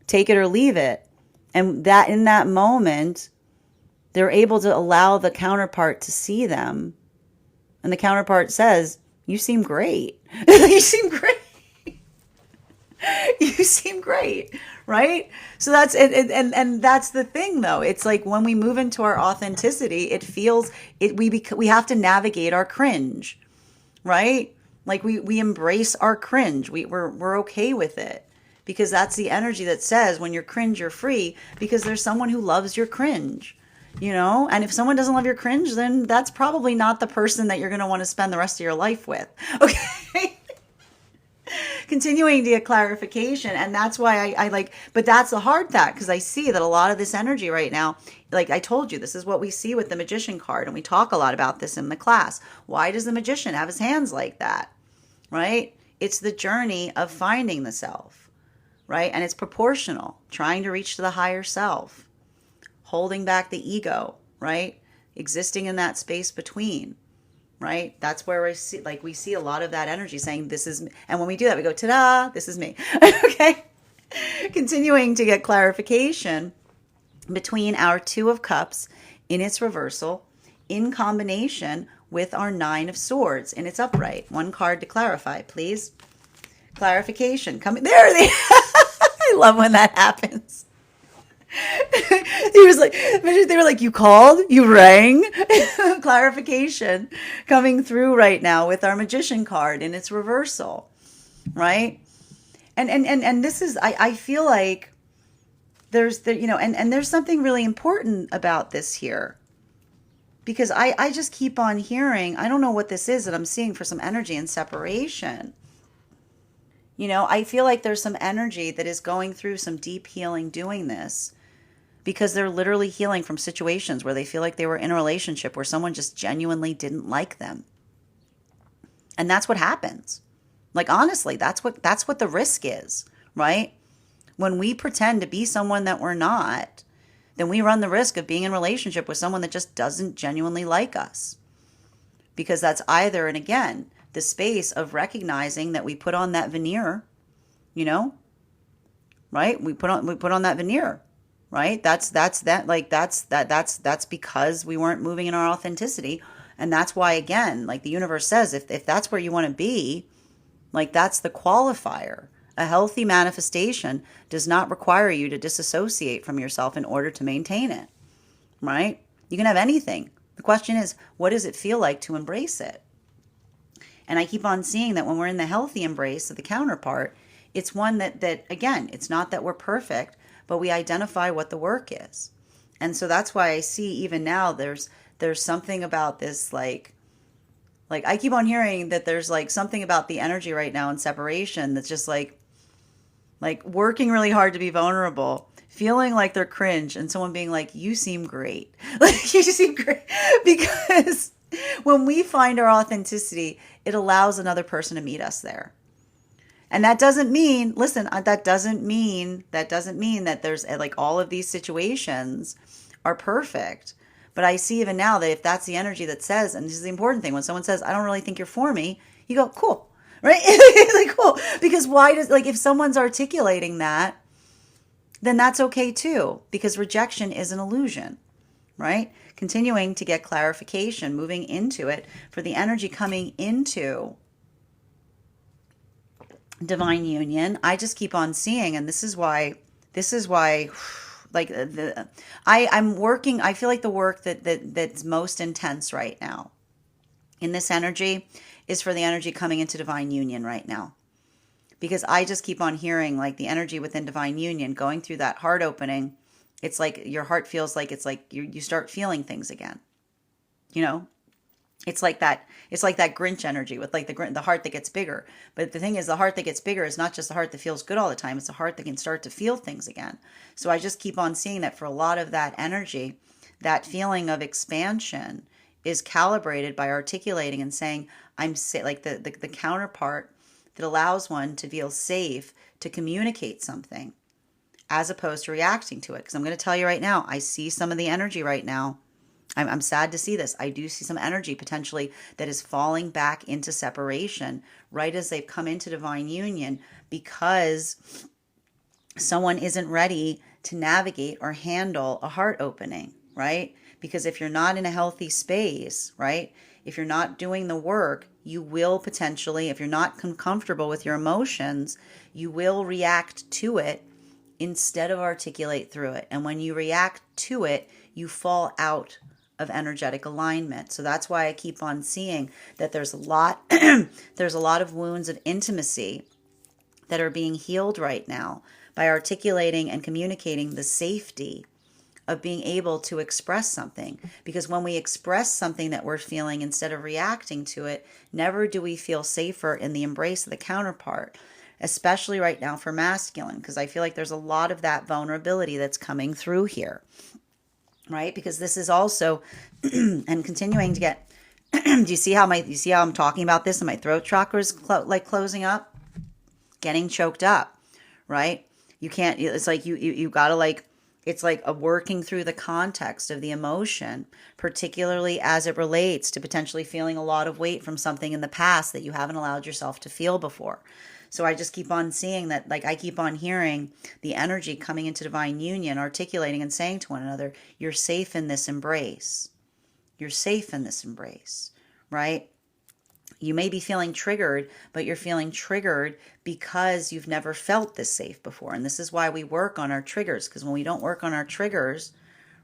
take it or leave it. And that in that moment, they're able to allow the counterpart to see them. And the counterpart says, you seem great. You seem great. You seem great, right? So that's it, and that's the thing, though. It's like when we move into our authenticity, it feels it. We have to navigate our cringe, right? Like we embrace our cringe. We're okay with it, because that's the energy that says when you're cringe, you're free, because there's someone who loves your cringe, And if someone doesn't love your cringe, then that's probably not the person that you're going to want to spend the rest of your life with. Okay. Continuing to get clarification. And that's why I like, but that's the hard fact, because I see that a lot of this energy right now, like I told you, this is what we see with the Magician card. And we talk a lot about this in the class. Why does the Magician have his hands like that? Right? It's the journey of finding the self, right? And it's proportional, trying to reach to the higher self, holding back the ego, right? Existing in that space between, right? That's where we see a lot of that energy saying, this is me. And when we do that, we go, ta-da, this is me. Okay. Continuing to get clarification between our Two of Cups in its reversal in combination with our Nine of Swords in its upright. One card to clarify, please. Clarification coming. There they I love when that happens. He was like, they were like, you called, you rang. Clarification coming through right now with our Magician card in its reversal, right? And this is, I feel like there's there's something really important about this here, because I just keep on hearing, I don't know what this is that I'm seeing for some energy and separation. I feel like there's some energy that is going through some deep healing doing this, because they're literally healing from situations where they feel like they were in a relationship where someone just genuinely didn't like them. And that's what happens. Like, honestly, that's what the risk is, right? When we pretend to be someone that we're not, then we run the risk of being in a relationship with someone that just doesn't genuinely like us. Because that's either, and again, the space of recognizing that we put on that veneer, right? We put on that veneer, right? That's because we weren't moving in our authenticity. And that's why, again, like the universe says, if that's where you want to be, like that's the qualifier. A healthy manifestation does not require you to disassociate from yourself in order to maintain it, right? You can have anything. The question is, what does it feel like to embrace it? And I keep on seeing that when we're in the healthy embrace of the counterpart, it's one that again, it's not that we're perfect, but we identify what the work is. And so that's why I see even now there's something about this, like I keep on hearing that there's like something about the energy right now in separation that's just like working really hard to be vulnerable, feeling like they're cringe, and someone being like, you seem great. Like, you seem great. Because when we find our authenticity, it allows another person to meet us there. And that doesn't mean, listen, that doesn't mean that there's like all of these situations are perfect. But I see even now that if that's the energy that says, and this is the important thing, when someone says, I don't really think you're for me, you go, cool. Right? Like, cool. Because if someone's articulating that, then that's okay too, because rejection is an illusion, right? Continuing to get clarification, moving into it for the energy coming into divine union. I just keep on seeing, and this is why like I'm working, I feel like the work that's most intense right now in this energy is for the energy coming into divine union right now. Because I just keep on hearing like the energy within divine union going through that heart opening. It's like your heart feels like it's like you start feeling things again. It's like that Grinch energy with like the heart that gets bigger. But the thing is, the heart that gets bigger is not just the heart that feels good all the time. It's a heart that can start to feel things again. So I just keep on seeing that for a lot of that energy, that feeling of expansion is calibrated by articulating and saying, like the counterpart that allows one to feel safe to communicate something as opposed to reacting to it. Because I'm going to tell you right now, I see some of the energy right now. I'm sad to see this. I do see some energy potentially that is falling back into separation right as they've come into divine union, because someone isn't ready to navigate or handle a heart opening, right? Because if you're not in a healthy space, right? If you're not doing the work, you will potentially, if you're not comfortable with your emotions, you will react to it instead of articulate through it. And when you react to it, you fall out of energetic alignment. So that's why I keep on seeing that there's a lot of wounds of intimacy that are being healed right now by articulating and communicating the safety of being able to express something. Because when we express something that we're feeling instead of reacting to it, never do we feel safer in the embrace of the counterpart, especially right now for masculine, because I feel like there's a lot of that vulnerability that's coming through here, right? Because this is also, and continuing to get, do you see how I'm talking about this and my throat chakra is closing up, getting choked up, right? You can't, it's like you gotta like, It's like a working through the context of the emotion, particularly as it relates to potentially feeling a lot of weight from something in the past that you haven't allowed yourself to feel before. So I just keep on seeing that, like I keep on hearing the energy coming into divine union, articulating and saying to one another, you're safe in this embrace. You're safe in this embrace, right? You may be feeling triggered, but you're feeling triggered because you've never felt this safe before. And this is why we work on our triggers, because when we don't work on our triggers,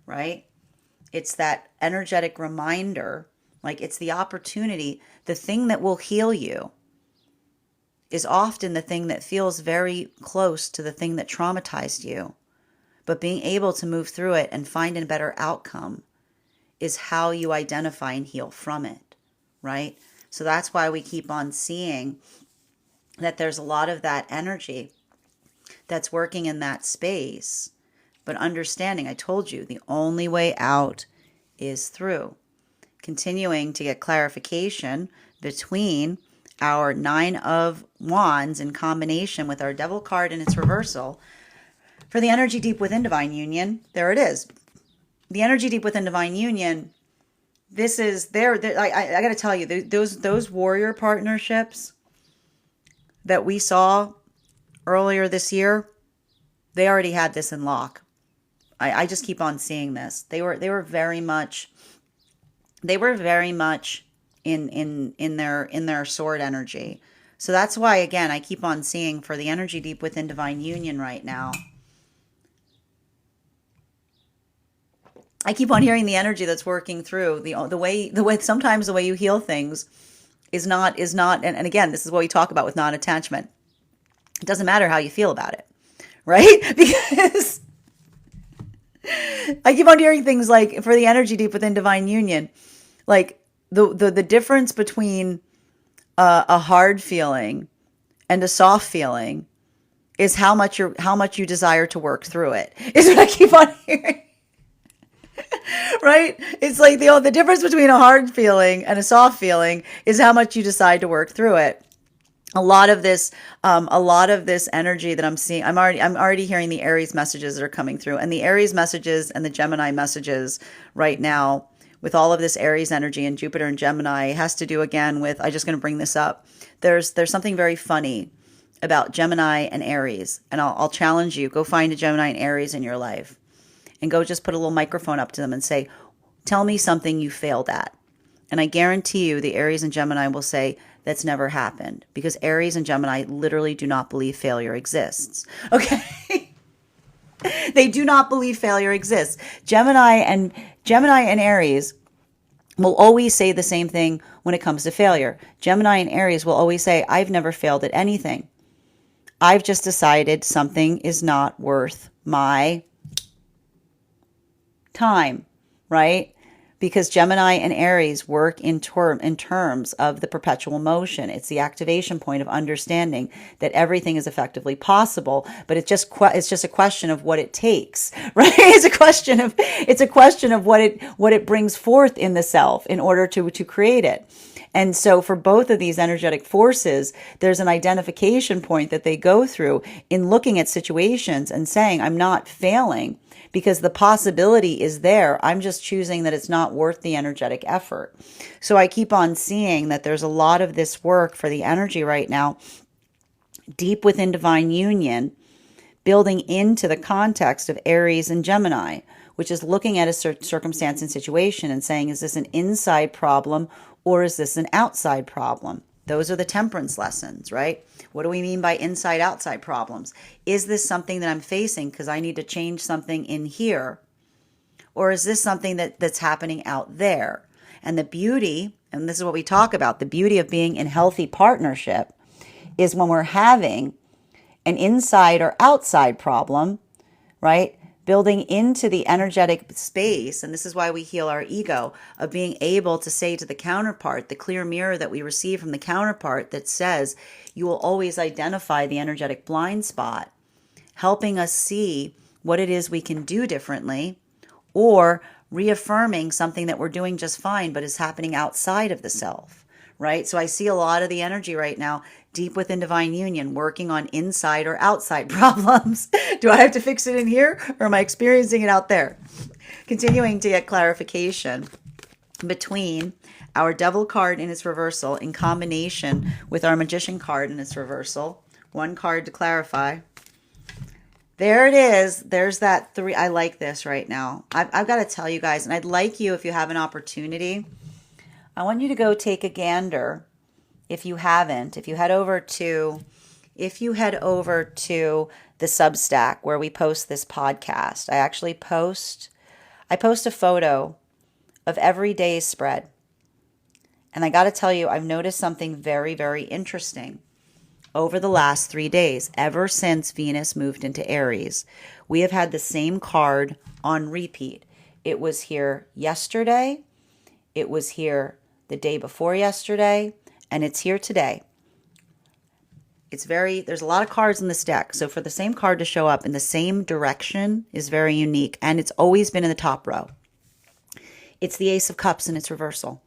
right, it's that energetic reminder, like it's the opportunity. The thing that will heal you is often the thing that feels very close to the thing that traumatized you. But being able to move through it and find a better outcome is how you identify and heal from it, right? So that's why we keep on seeing that there's a lot of that energy that's working in that space. But understanding, I told you, the only way out is through. Continuing to get clarification between our Nine of Wands in combination with our Devil card in its reversal. For the energy deep within divine union, there it is. The energy deep within divine union, this is there. I got to tell you, those warrior partnerships that we saw earlier this year, they already had this in lock. I just keep on seeing this. They were very much in their sword energy. So that's why, again, I keep on seeing for the energy deep within divine union right now. I keep on hearing the energy that's working through the way sometimes the way you heal things is not and again, this is what we talk about with non-attachment. It doesn't matter how you feel about it, right? Because I keep on hearing things like for the energy deep within divine union, like the difference between a hard feeling and a soft feeling is how much you desire to work through it. Is what I keep on hearing. Right? It's like the difference between a hard feeling and a soft feeling is how much you decide to work through it. A lot of this energy that I'm seeing, I'm already hearing the Aries messages that are coming through, and the Aries messages and the Gemini messages right now with all of this Aries energy and Jupiter and Gemini has to do again with, I'm just going to bring this up. There's something very funny about Gemini and Aries, and I'll challenge you, go find a Gemini and Aries in your life. And go just put a little microphone up to them and say, tell me something you failed at. And I guarantee you the Aries and Gemini will say, that's never happened. Because Aries and Gemini literally do not believe failure exists. Okay? They do not believe failure exists. Gemini and Aries will always say the same thing when it comes to failure. Gemini and Aries will always say, I've never failed at anything. I've just decided something is not worth my time, right? Because Gemini and Aries work in terms of the perpetual motion. It's the activation point of understanding that everything is effectively possible, but it's just a question of what it takes, right? It's a question of what it brings forth in the self in order to create it. And so for both of these energetic forces, there's an identification point that they go through in looking at situations and saying, I'm not failing because the possibility is there. I'm just choosing that it's not worth the energetic effort. So I keep on seeing that there's a lot of this work for the energy right now, deep within divine union, building into the context of Aries and Gemini, which is looking at a circumstance and situation and saying, is this an inside problem or is this an outside problem? Those are the temperance lessons, right? What do we mean by inside outside problems? Is this something that I'm facing because I need to change something in here? Or is this something that's happening out there? And the beauty, and this is what we talk about, the beauty of being in healthy partnership is when we're having an inside or outside problem, right? Building into the energetic space, and this is why we heal our ego, of being able to say to the counterpart, the clear mirror that we receive from the counterpart that says, you will always identify the energetic blind spot, helping us see what it is we can do differently, or reaffirming something that we're doing just fine but is happening outside of the self, right? So I see a lot of the energy right now deep within divine union, working on inside or outside problems. Do I have to fix it in here, or am I experiencing it out there? Continuing to get clarification between our devil card in its reversal in combination with our magician card in its reversal. One card to clarify. There it is. There's that 3. I like this right now. I've got to tell you guys, and I'd like you, if you have an opportunity, I want you to go take a gander. If you haven't, if you head over to the Substack where we post this podcast, I post a photo of every day's spread. And I got to tell you, I've noticed something very, very interesting over the last 3 days. Ever since Venus moved into Aries, we have had the same card on repeat. It was here yesterday. It was here the day before yesterday. And it's here today. There's a lot of cards in this deck. So for the same card to show up in the same direction is very unique. And it's always been in the top row. It's the Ace of Cups in its reversal.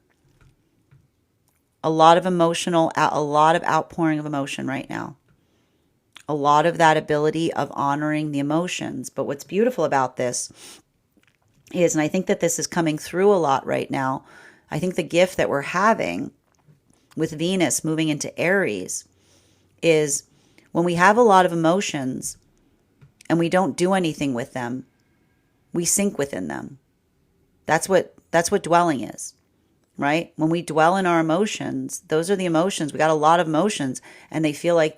A lot of outpouring of emotion right now. A lot of that ability of honoring the emotions. But what's beautiful about this is, and I think that this is coming through a lot right now, I think the gift that we're having with Venus moving into Aries is when we have a lot of emotions and we don't do anything with them, we sink within them. That's what dwelling is, right? When we dwell in our emotions, those are the emotions. We got a lot of emotions and they feel like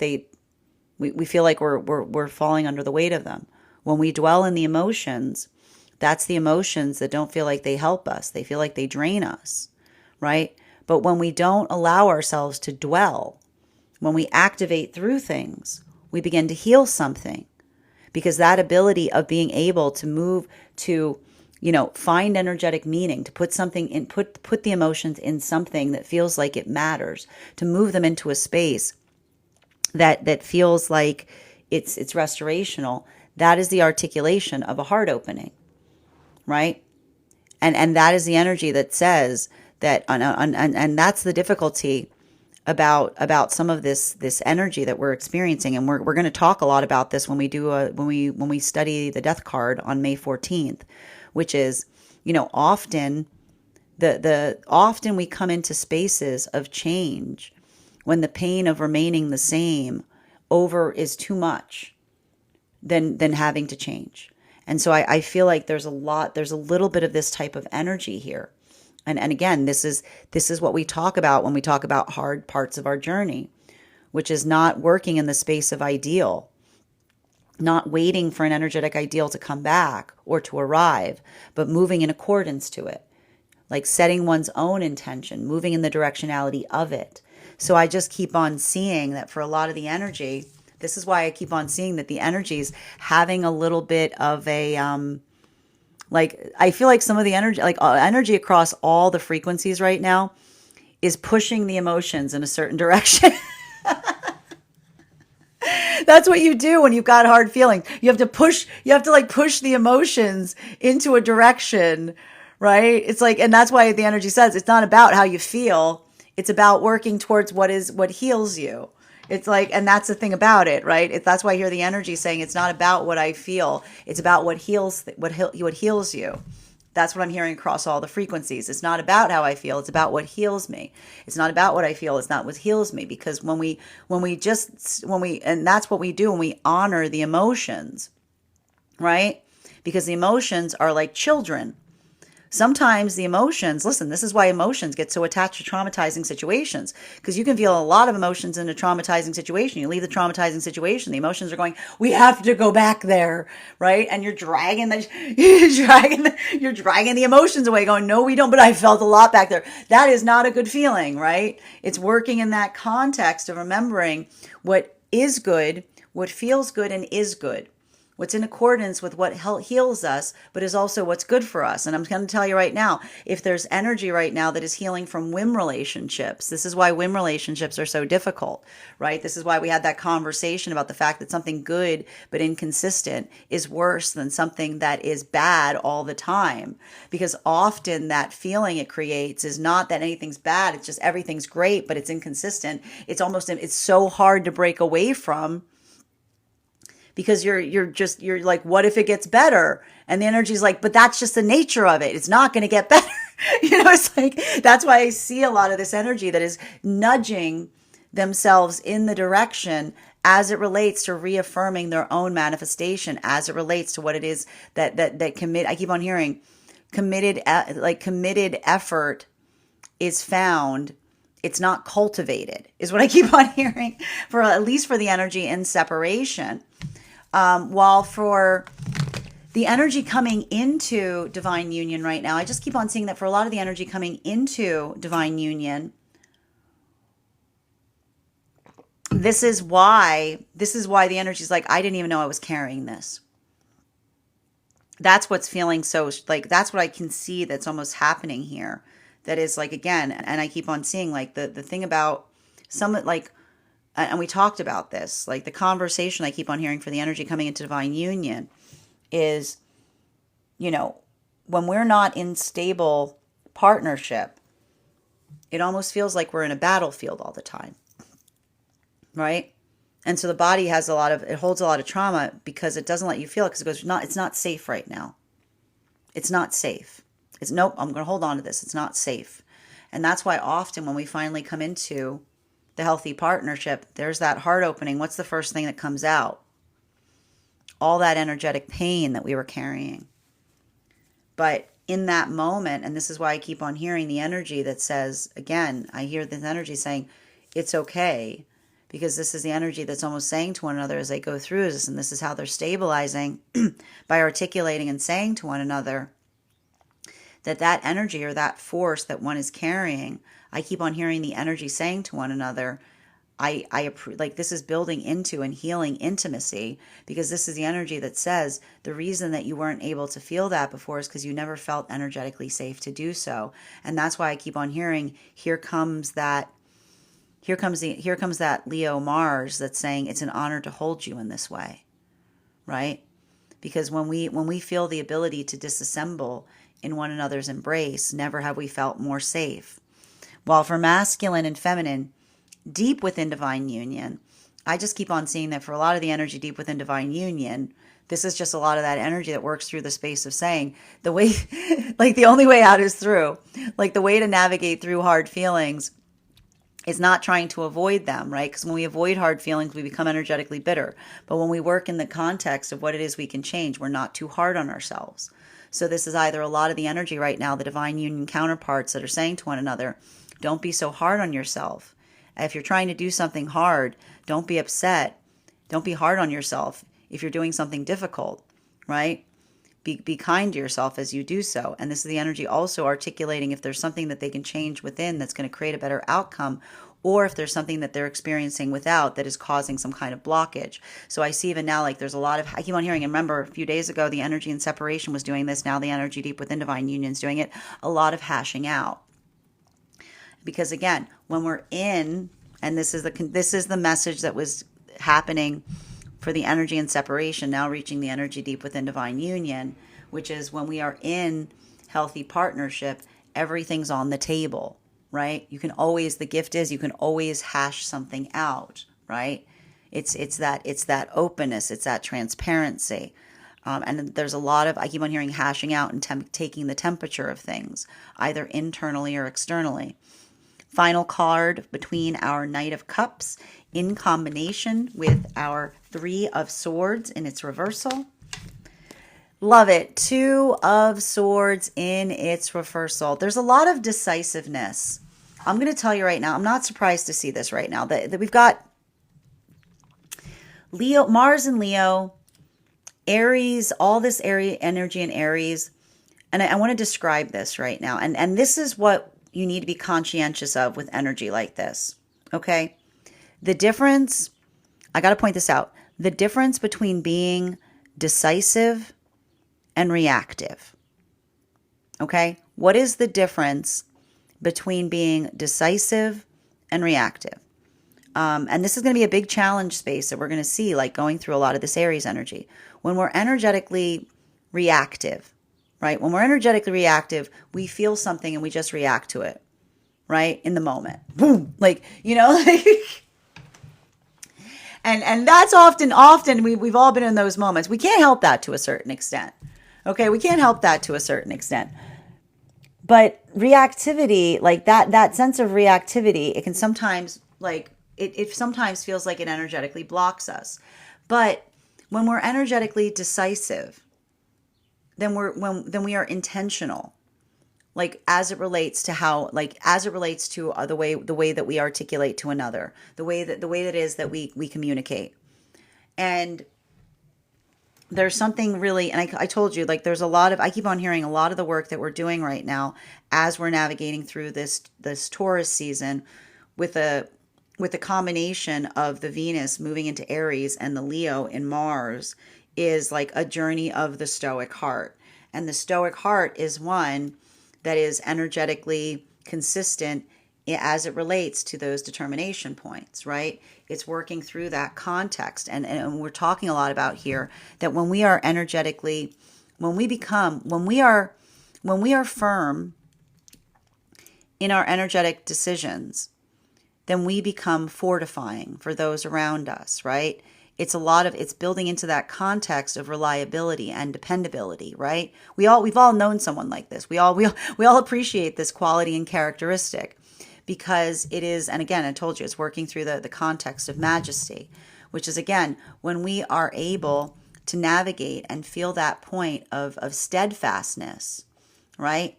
we feel like we're falling under the weight of them. When we dwell in the emotions, that's the emotions that don't feel like they help us. They feel like they drain us, right? But when we don't allow ourselves to dwell, when we activate through things, we begin to heal something. Because that ability of being able to move to, find energetic meaning, to put something in, put the emotions in something that feels like it matters, to move them into a space that feels like it's restorational, that is the articulation of a heart opening, right? And that is the energy that says that, and that's the difficulty about some of this energy that we're experiencing. And we're going to talk a lot about this when we study the death card on May 14th, which is, often often we come into spaces of change when the pain of remaining the same is too much than having to change. And so I feel like there's a little bit of this type of energy here. And again, this is what we talk about when we talk about hard parts of our journey, which is not working in the space of ideal, not waiting for an energetic ideal to come back or to arrive, but moving in accordance to it, like setting one's own intention, moving in the directionality of it. So I just keep on seeing that for a lot of the energy, this is why I keep on seeing that the energy's having a little bit of a, I feel like some of the energy across all the frequencies right now is pushing the emotions in a certain direction. That's what you do when you've got hard feelings. You have to push the emotions into a direction, right? It's like, and that's why the energy says it's not about how you feel. It's about working towards what heals you. It's like, and that's the thing about it, right? That's why I hear the energy saying it's not about what I feel. It's about what heals you. That's what I'm hearing across all the frequencies. It's not about how I feel. It's about what heals me. It's not about what I feel. It's not what heals me. Because and that's what we do when we honor the emotions, right? Because the emotions are like children. Sometimes the emotions, listen, this is why emotions get so attached to traumatizing situations, because you can feel a lot of emotions in a traumatizing situation. You leave the traumatizing situation, the emotions are going, we have to go back there, right? And you're dragging the emotions away going, no, we don't, but I felt a lot back there. That is not a good feeling, right? It's working in that context of remembering what is good, what feels good and is good. what's in accordance with what heals us, but is also what's good for us. And I'm going to tell you right now, if there's energy right now that is healing from whim relationships, this is why whim relationships are so difficult, right? This is why we had that conversation about the fact that something good but inconsistent is worse than something that is bad all the time. Because often that feeling it creates is not that anything's bad, it's just everything's great, but it's inconsistent. It's so hard to break away from, because you're like, what if it gets better? And the energy's like, but that's just the nature of it. It's not going to get better. It's like, that's why I see a lot of this energy that is nudging themselves in the direction as it relates to reaffirming their own manifestation, as it relates to what it is that I keep on hearing committed effort is found. It's not cultivated, is what I keep on hearing, for at least for the energy in separation. While for the energy coming into divine union right now, I just keep on seeing that for a lot of the energy coming into divine union, this is why the energy is like, I didn't even know I was carrying this. That's what's feeling so, like, that's what I can see that's almost happening here. That is like, again, and I keep on seeing like the thing about some, like, and we talked about this, like the conversation I keep on hearing for the energy coming into divine union is, when we're not in stable partnership, it almost feels like we're in a battlefield all the time, right? And so the body holds a lot of trauma because it doesn't let you feel it, because it goes, it's not safe right now. It's not safe. Nope, I'm going to hold on to this. It's not safe. And that's why often when we finally come into the healthy partnership, there's that heart opening. What's the first thing that comes out? All that energetic pain that we were carrying. But in that moment, and this is why I keep on hearing the energy that says, again, I hear this energy saying, it's okay. Because this is the energy that's almost saying to one another as they go through this, and this is how they're stabilizing by articulating and saying to one another, that energy or that force that one is carrying, I keep on hearing the energy saying to one another, like, this is building into and healing intimacy, because this is the energy that says the reason that you weren't able to feel that before is because you never felt energetically safe to do so. And that's why I keep on hearing, here comes that Leo Mars that's saying it's an honor to hold you in this way, right? Because when we feel the ability to disassemble in one another's embrace, never have we felt more safe. While for masculine and feminine, deep within divine union, I just keep on seeing that for a lot of the energy deep within divine union, this is just a lot of that energy that works through the space of saying the way, like the only way out is through. Like the way to navigate through hard feelings is not trying to avoid them, right? Because when we avoid hard feelings, we become energetically bitter. But when we work in the context of what it is we can change, we're not too hard on ourselves. So this is either a lot of the energy right now, the divine union counterparts that are saying to one another, don't be so hard on yourself. If you're trying to do something hard, don't be upset. Don't be hard on yourself if you're doing something difficult, right? Be kind to yourself as you do so. And this is the energy also articulating if there's something that they can change within that's going to create a better outcome, or if there's something that they're experiencing without that is causing some kind of blockage. So I see even now, like there's a lot of, I keep on hearing, and remember a few days ago, the energy in separation was doing this. Now the energy deep within divine union is doing it. A lot of hashing out. Because again, when we're in, and this is the message that was happening for the energy in separation, now reaching the energy deep within divine union, which is when we are in healthy partnership, everything's on the table, right? The gift is you can always hash something out, right? It's that openness, it's that transparency. And there's a lot of, I keep on hearing hashing out and taking the temperature of things, either internally or externally. Final card between our Knight of Cups in combination with our Three of Swords in its reversal. Love it. Two of Swords in its reversal. There's a lot of decisiveness. I'm going to tell you right now, I'm not surprised to see this right now, that we've got Leo, Mars and Leo, Aries, all this energy in Aries. And I want to describe this right now. And this is what you need to be conscientious of with energy like this, okay? The difference, I got to point this out, the difference between being decisive and reactive. Okay? What is the difference between being decisive and reactive? And this is going to be a big challenge space that we're going to see, like going through a lot of this Aries energy. When we're energetically reactive, right? When we're energetically reactive, we feel something and we just react to it, right? In the moment. Boom. Like, like, and that's often we've all been in those moments. We can't help that to a certain extent. Okay? We can't help that to a certain extent. But reactivity, like that sense of reactivity, it can sometimes it sometimes feels like it energetically blocks us. But when we're energetically decisive, then we are intentional, like as it relates to the way that we articulate to another, the way that it is that we communicate. And there's something really, and I told you, like I keep on hearing a lot of the work that we're doing right now as we're navigating through this Taurus season with a combination of the Venus moving into Aries and the Leo in Mars is like a journey of the Stoic heart. And the Stoic heart is one that is energetically consistent as it relates to those determination points, right? It's working through that context. And we're talking a lot about here that when we are energetically, when we are firm in our energetic decisions, then we become fortifying for those around us, right? It's building into that context of reliability and dependability, right? We've all known someone like this. We all appreciate this quality and characteristic because it is, and again, I told you, it's working through the context of majesty, which is, again, when we are able to navigate and feel that point of steadfastness, right?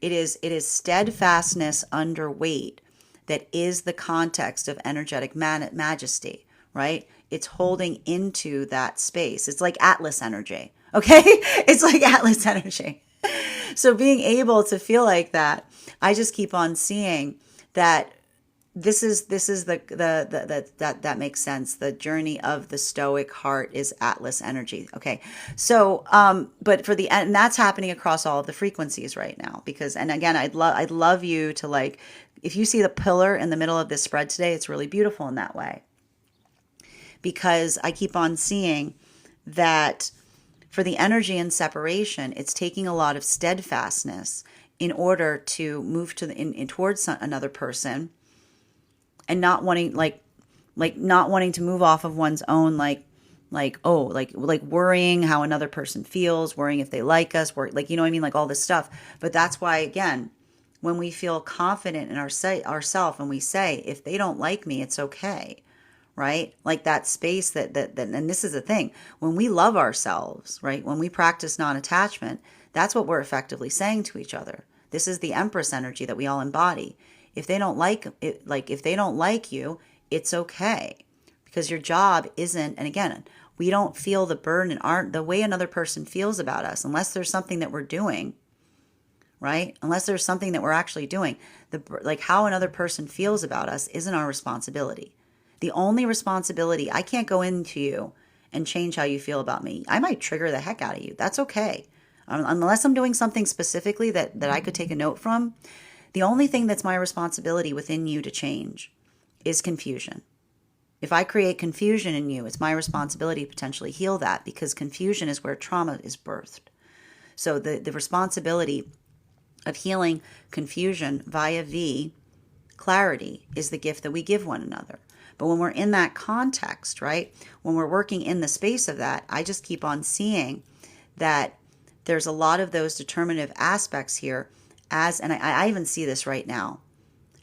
It is steadfastness under weight that is the context of energetic majesty, right? It's holding into that space. It's like Atlas energy, okay? It's like Atlas energy. So being able to feel like that, I just keep on seeing that this is that makes sense. The journey of the Stoic heart is Atlas energy. Okay. So, but and that's happening across all of the frequencies right now because, and again, I'd love you to like, if you see the pillar in the middle of this spread today, it's really beautiful in that way because I keep on seeing that for the energy and separation, it's taking a lot of steadfastness in order to move towards another person and not wanting not wanting to move off of one's own like worrying how another person feels, worrying if they like us, like, you know what I mean, like all this stuff. But that's why, again, when we feel confident in ourself and we say, if they don't like me, it's okay, right? Like that space that and this is the thing, when we love ourselves, right? When we practice non-attachment, that's what we're effectively saying to each other. This is the Empress energy that we all embody. If they don't like it, if they don't like you, it's okay. Because your job isn't, and again, we don't feel the burden and the way another person feels about us, unless there's something that we're doing, right? Unless there's something that we're actually doing. Like how another person feels about us isn't our responsibility. The only responsibility, I can't go into you and change how you feel about me. I might trigger the heck out of you. That's okay. Unless I'm doing something specifically that I could take a note from, the only thing that's my responsibility within you to change is confusion. If I create confusion in you, it's my responsibility to potentially heal that because confusion is where trauma is birthed. So the responsibility of healing confusion via clarity is the gift that we give one another. But when we're in that context, right, when we're working in the space of that, I just keep on seeing that there's a lot of those determinative aspects here and I even see this right now.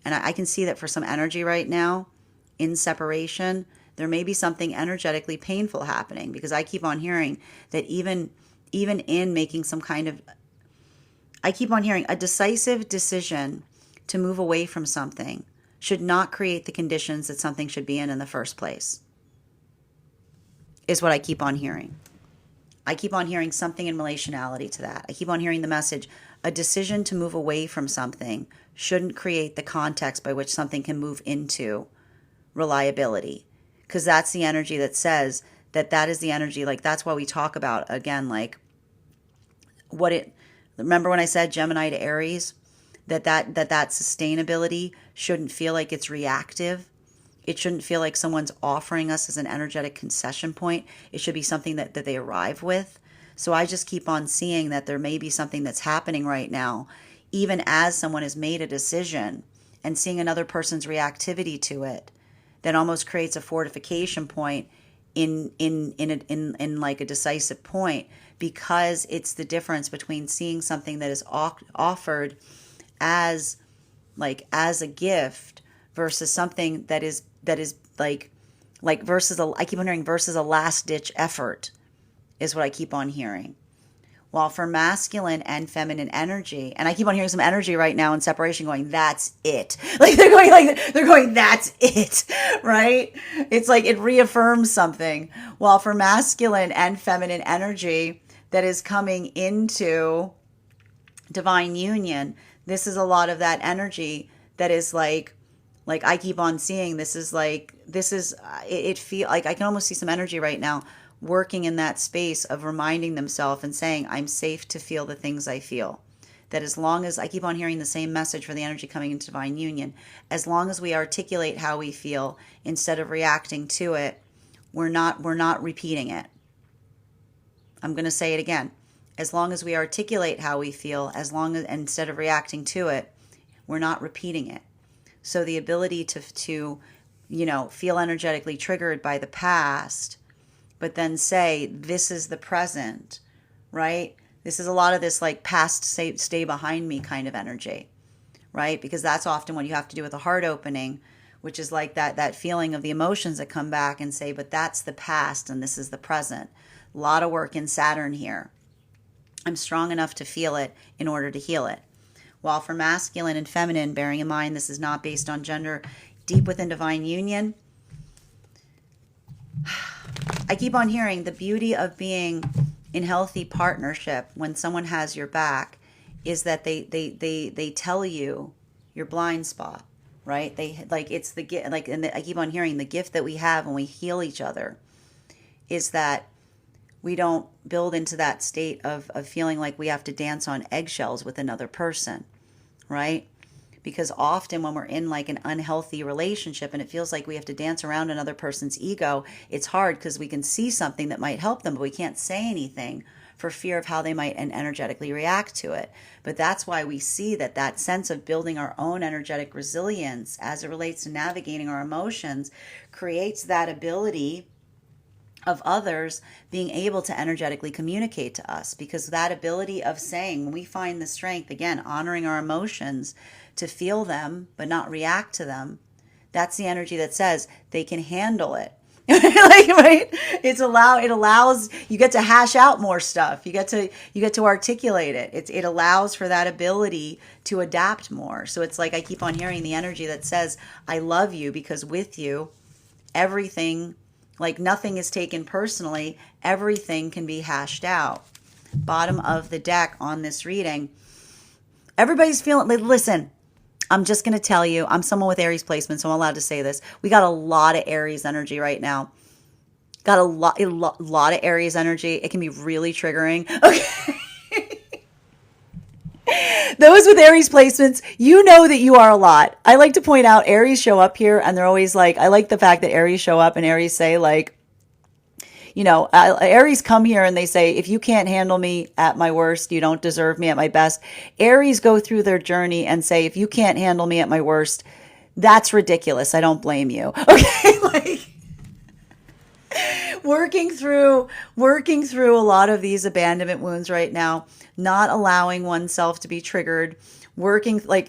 And I can see that for some energy right now in separation, there may be something energetically painful happening because I keep on hearing that even in making some kind of, I keep on hearing a decisive decision to move away from something should not create the conditions that something should be in the first place, is what I keep on hearing. I keep on hearing something in relationality to that. I keep on hearing the message, a decision to move away from something shouldn't create the context by which something can move into reliability. Because that's the energy that says that is the energy. Like, that's why we talk about, again, like, remember when I said Gemini to Aries, that sustainability shouldn't feel like it's reactive. It shouldn't feel like someone's offering us as an energetic concession point. It should be something that they arrive with. So I just keep on seeing that there may be something that's happening right now, even as someone has made a decision, and seeing another person's reactivity to it, that almost creates a fortification point in like a decisive point, because it's the difference between seeing something that is offered as a gift versus something that is like versus I keep on hearing versus a last ditch effort is what I keep on hearing. While for masculine and feminine energy, and I keep on hearing some energy right now in separation going, that's it. Like they're going, that's it, right? It's like it reaffirms something. While for masculine and feminine energy that is coming into divine union, this is a lot of that energy that is like I keep on seeing, it feel like I can almost see some energy right now working in that space of reminding themselves and saying, I'm safe to feel the things I feel. That as long as I keep on hearing the same message for the energy coming into divine union, as long as we articulate how we feel instead of reacting to it, we're not repeating it. I'm going to say it again. As long as we articulate how we feel, instead of reacting to it, we're not repeating it. So the ability to feel energetically triggered by the past, but then say, this is the present, right? This is a lot of this like past stay behind me kind of energy, right? Because that's often what you have to do with a heart opening, which is like that feeling of the emotions that come back and say, but that's the past and this is the present. A lot of work in Saturn here. I'm strong enough to feel it in order to heal it. While for masculine and feminine, bearing in mind this is not based on gender, deep within divine union, I keep on hearing the beauty of being in healthy partnership when someone has your back is that they tell you your blind spot, right? It's the gift, I keep on hearing the gift that we have when we heal each other is that we don't build into that state of feeling like we have to dance on eggshells with another person, right? Because often when we're in like an unhealthy relationship and it feels like we have to dance around another person's ego, it's hard because we can see something that might help them, but we can't say anything for fear of how they might energetically react to it. But that's why we see that sense of building our own energetic resilience as it relates to navigating our emotions creates that ability of others being able to energetically communicate to us, because that ability of saying, when we find the strength, again, honoring our emotions to feel them but not react to them, that's the energy that says they can handle it. Right? It allows you get to hash out more stuff. You get to articulate it. It allows for that ability to adapt more. So it's like I keep on hearing the energy that says, I love you because with you, everything, like nothing is taken personally, everything can be hashed out. Bottom of the deck on this reading. Everybody's feeling, listen, I'm just going to tell you, I'm someone with Aries placement, so I'm allowed to say this. We got a lot of Aries energy right now. Got a lot of Aries energy. It can be really triggering. Okay. Those with Aries placements, you know that you are a lot. I like to point out Aries show up here and they're always like, I like the fact that Aries show up and Aries say like, Aries come here and they say, if you can't handle me at my worst, you don't deserve me at my best. Aries go through their journey and say, if you can't handle me at my worst, that's ridiculous. I don't blame you. Okay. Like working through a lot of these abandonment wounds right now, not allowing oneself to be triggered, working it's like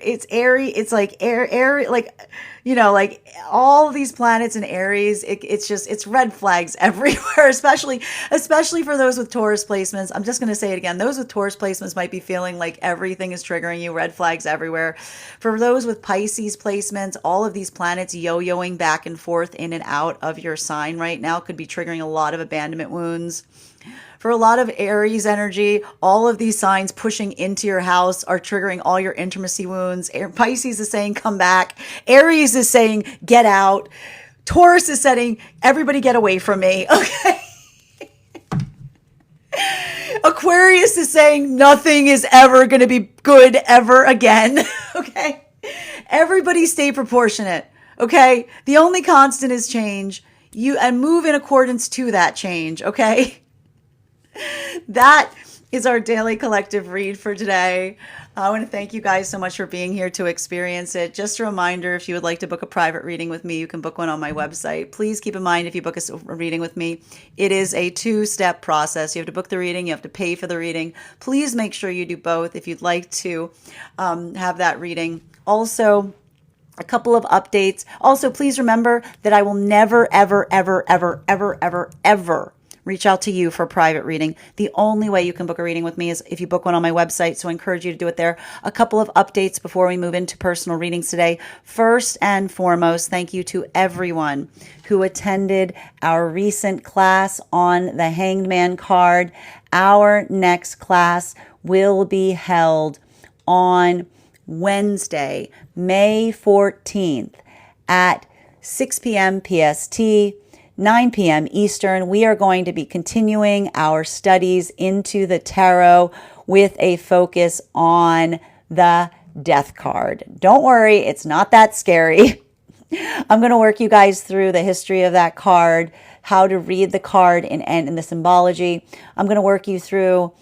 it's airy, it's like air like like all of these planets in Aries, it's red flags everywhere, especially for those with Taurus placements. I'm just going to say it again, those with Taurus placements might be feeling like everything is triggering you, red flags everywhere. For those with Pisces placements, all of these planets yo-yoing back and forth in and out of your sign right now could be triggering a lot of abandonment wounds. For a lot of Aries energy, all of these signs pushing into your house are triggering all your intimacy wounds. Pisces is saying, come back. Aries is saying, get out. Taurus is saying, everybody get away from me. Okay. Aquarius is saying nothing is ever going to be good ever again. Okay. Everybody stay proportionate. Okay. The only constant is change. And move in accordance to that change. Okay. That is our daily collective read for today. I want to thank you guys so much for being here to experience it. Just a reminder, if you would like to book a private reading with me, you can book one on my website. Please keep in mind, if you book a reading with me, it is a 2-step process. You have to book the reading, you have to pay for the reading. Please make sure you do both if you'd like to have that reading. Also, a couple of updates. Also, please remember that I will never, ever, ever, ever, ever, ever, ever reach out to you for a private reading. The only way you can book a reading with me is if you book one on my website, so I encourage you to do it there. A couple of updates before we move into personal readings today. First and foremost, thank you to everyone who attended our recent class on the Hanged Man card. Our next class will be held on Wednesday, May 14th at 6 p.m. PST, 9 p.m. Eastern. We are going to be continuing our studies into the tarot with a focus on the Death card. Don't worry, it's not that scary. I'm going to work you guys through the history of that card, how to read the card in the symbology. I'm going to work you through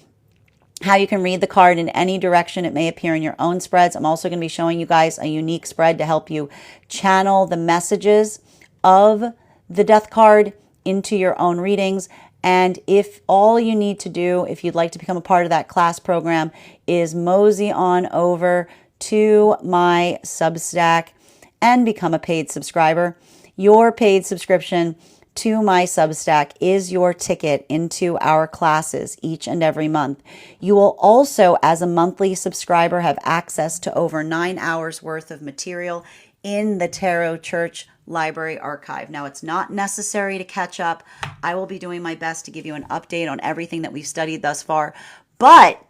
how you can read the card in any direction it may appear in your own spreads. I'm also going to be showing you guys a unique spread to help you channel the messages of the Death card into your own readings. And if all you need to do, if you'd like to become a part of that class program, is mosey on over to my Substack and become a paid subscriber. Your paid subscription to my Substack is your ticket into our classes each and every month. You will also, as a monthly subscriber, have access to over 9 hours worth of material in the Tarot Church Library Archive. Now, it's not necessary to catch up. I will be doing my best to give you an update on everything that we've studied thus far. But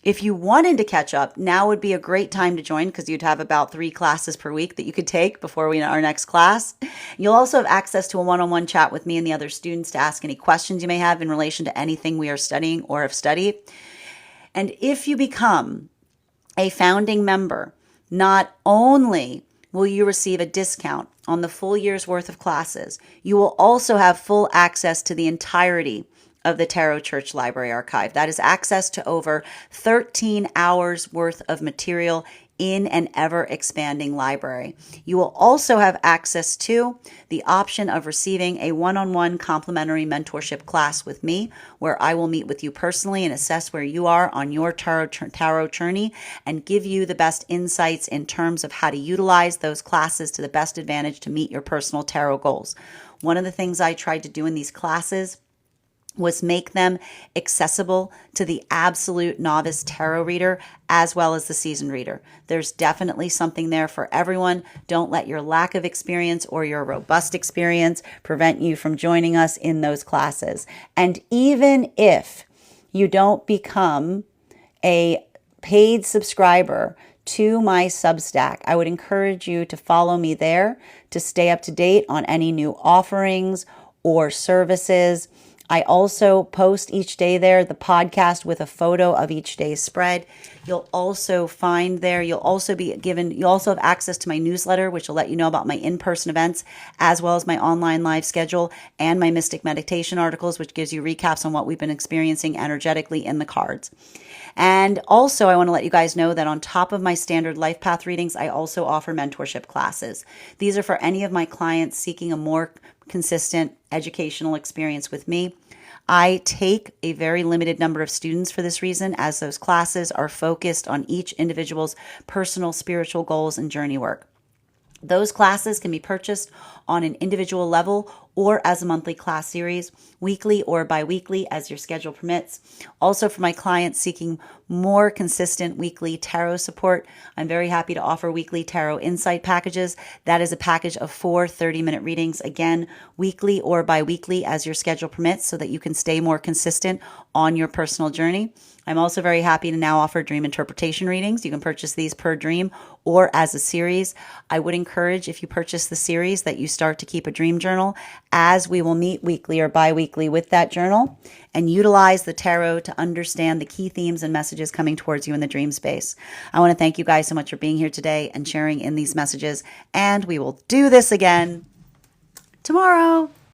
if you wanted to catch up, now would be a great time to join, because you'd have about 3 classes per week that you could take before our next class. You'll also have access to a one-on-one chat with me and the other students to ask any questions you may have in relation to anything we are studying or have studied. And if you become a founding member, not only will you receive a discount on the full year's worth of classes, you will also have full access to the entirety of the Tarot Church Library Archive. That is access to over 13 hours worth of material in an ever-expanding library. You will also have access to the option of receiving a one-on-one complimentary mentorship class with me, where I will meet with you personally and assess where you are on your tarot journey and give you the best insights in terms of how to utilize those classes to the best advantage to meet your personal tarot goals. One of the things I tried to do in these classes was make them accessible to the absolute novice tarot reader as well as the seasoned reader. There's definitely something there for everyone. Don't let your lack of experience or your robust experience prevent you from joining us in those classes. And even if you don't become a paid subscriber to my Substack, I would encourage you to follow me there to stay up to date on any new offerings or services. I also post each day there the podcast with a photo of each day's spread. You'll also find there, you'll also have access to my newsletter, which will let you know about my in-person events, as well as my online live schedule and my Mystic Meditation articles, which gives you recaps on what we've been experiencing energetically in the cards. And also, I want to let you guys know that on top of my standard life path readings, I also offer mentorship classes. These are for any of my clients seeking a more consistent educational experience with me. I take a very limited number of students for this reason, as those classes are focused on each individual's personal spiritual goals and journey work. Those classes can be purchased on an individual level or as a monthly class series, weekly or bi-weekly as your schedule permits. Also, for my clients seeking more consistent weekly tarot support, I'm very happy to offer weekly tarot insight packages. That is a package of 4 30-minute readings, again, weekly or bi-weekly as your schedule permits, so that you can stay more consistent on your personal journey. I'm also very happy to now offer dream interpretation readings. You can purchase these per dream or as a series. I would encourage, if you purchase the series, that you start to keep a dream journal, as we will meet weekly or bi-weekly with that journal and utilize the tarot to understand the key themes and messages coming towards you in the dream space. I want to thank you guys so much for being here today and sharing in these messages, and we will do this again tomorrow.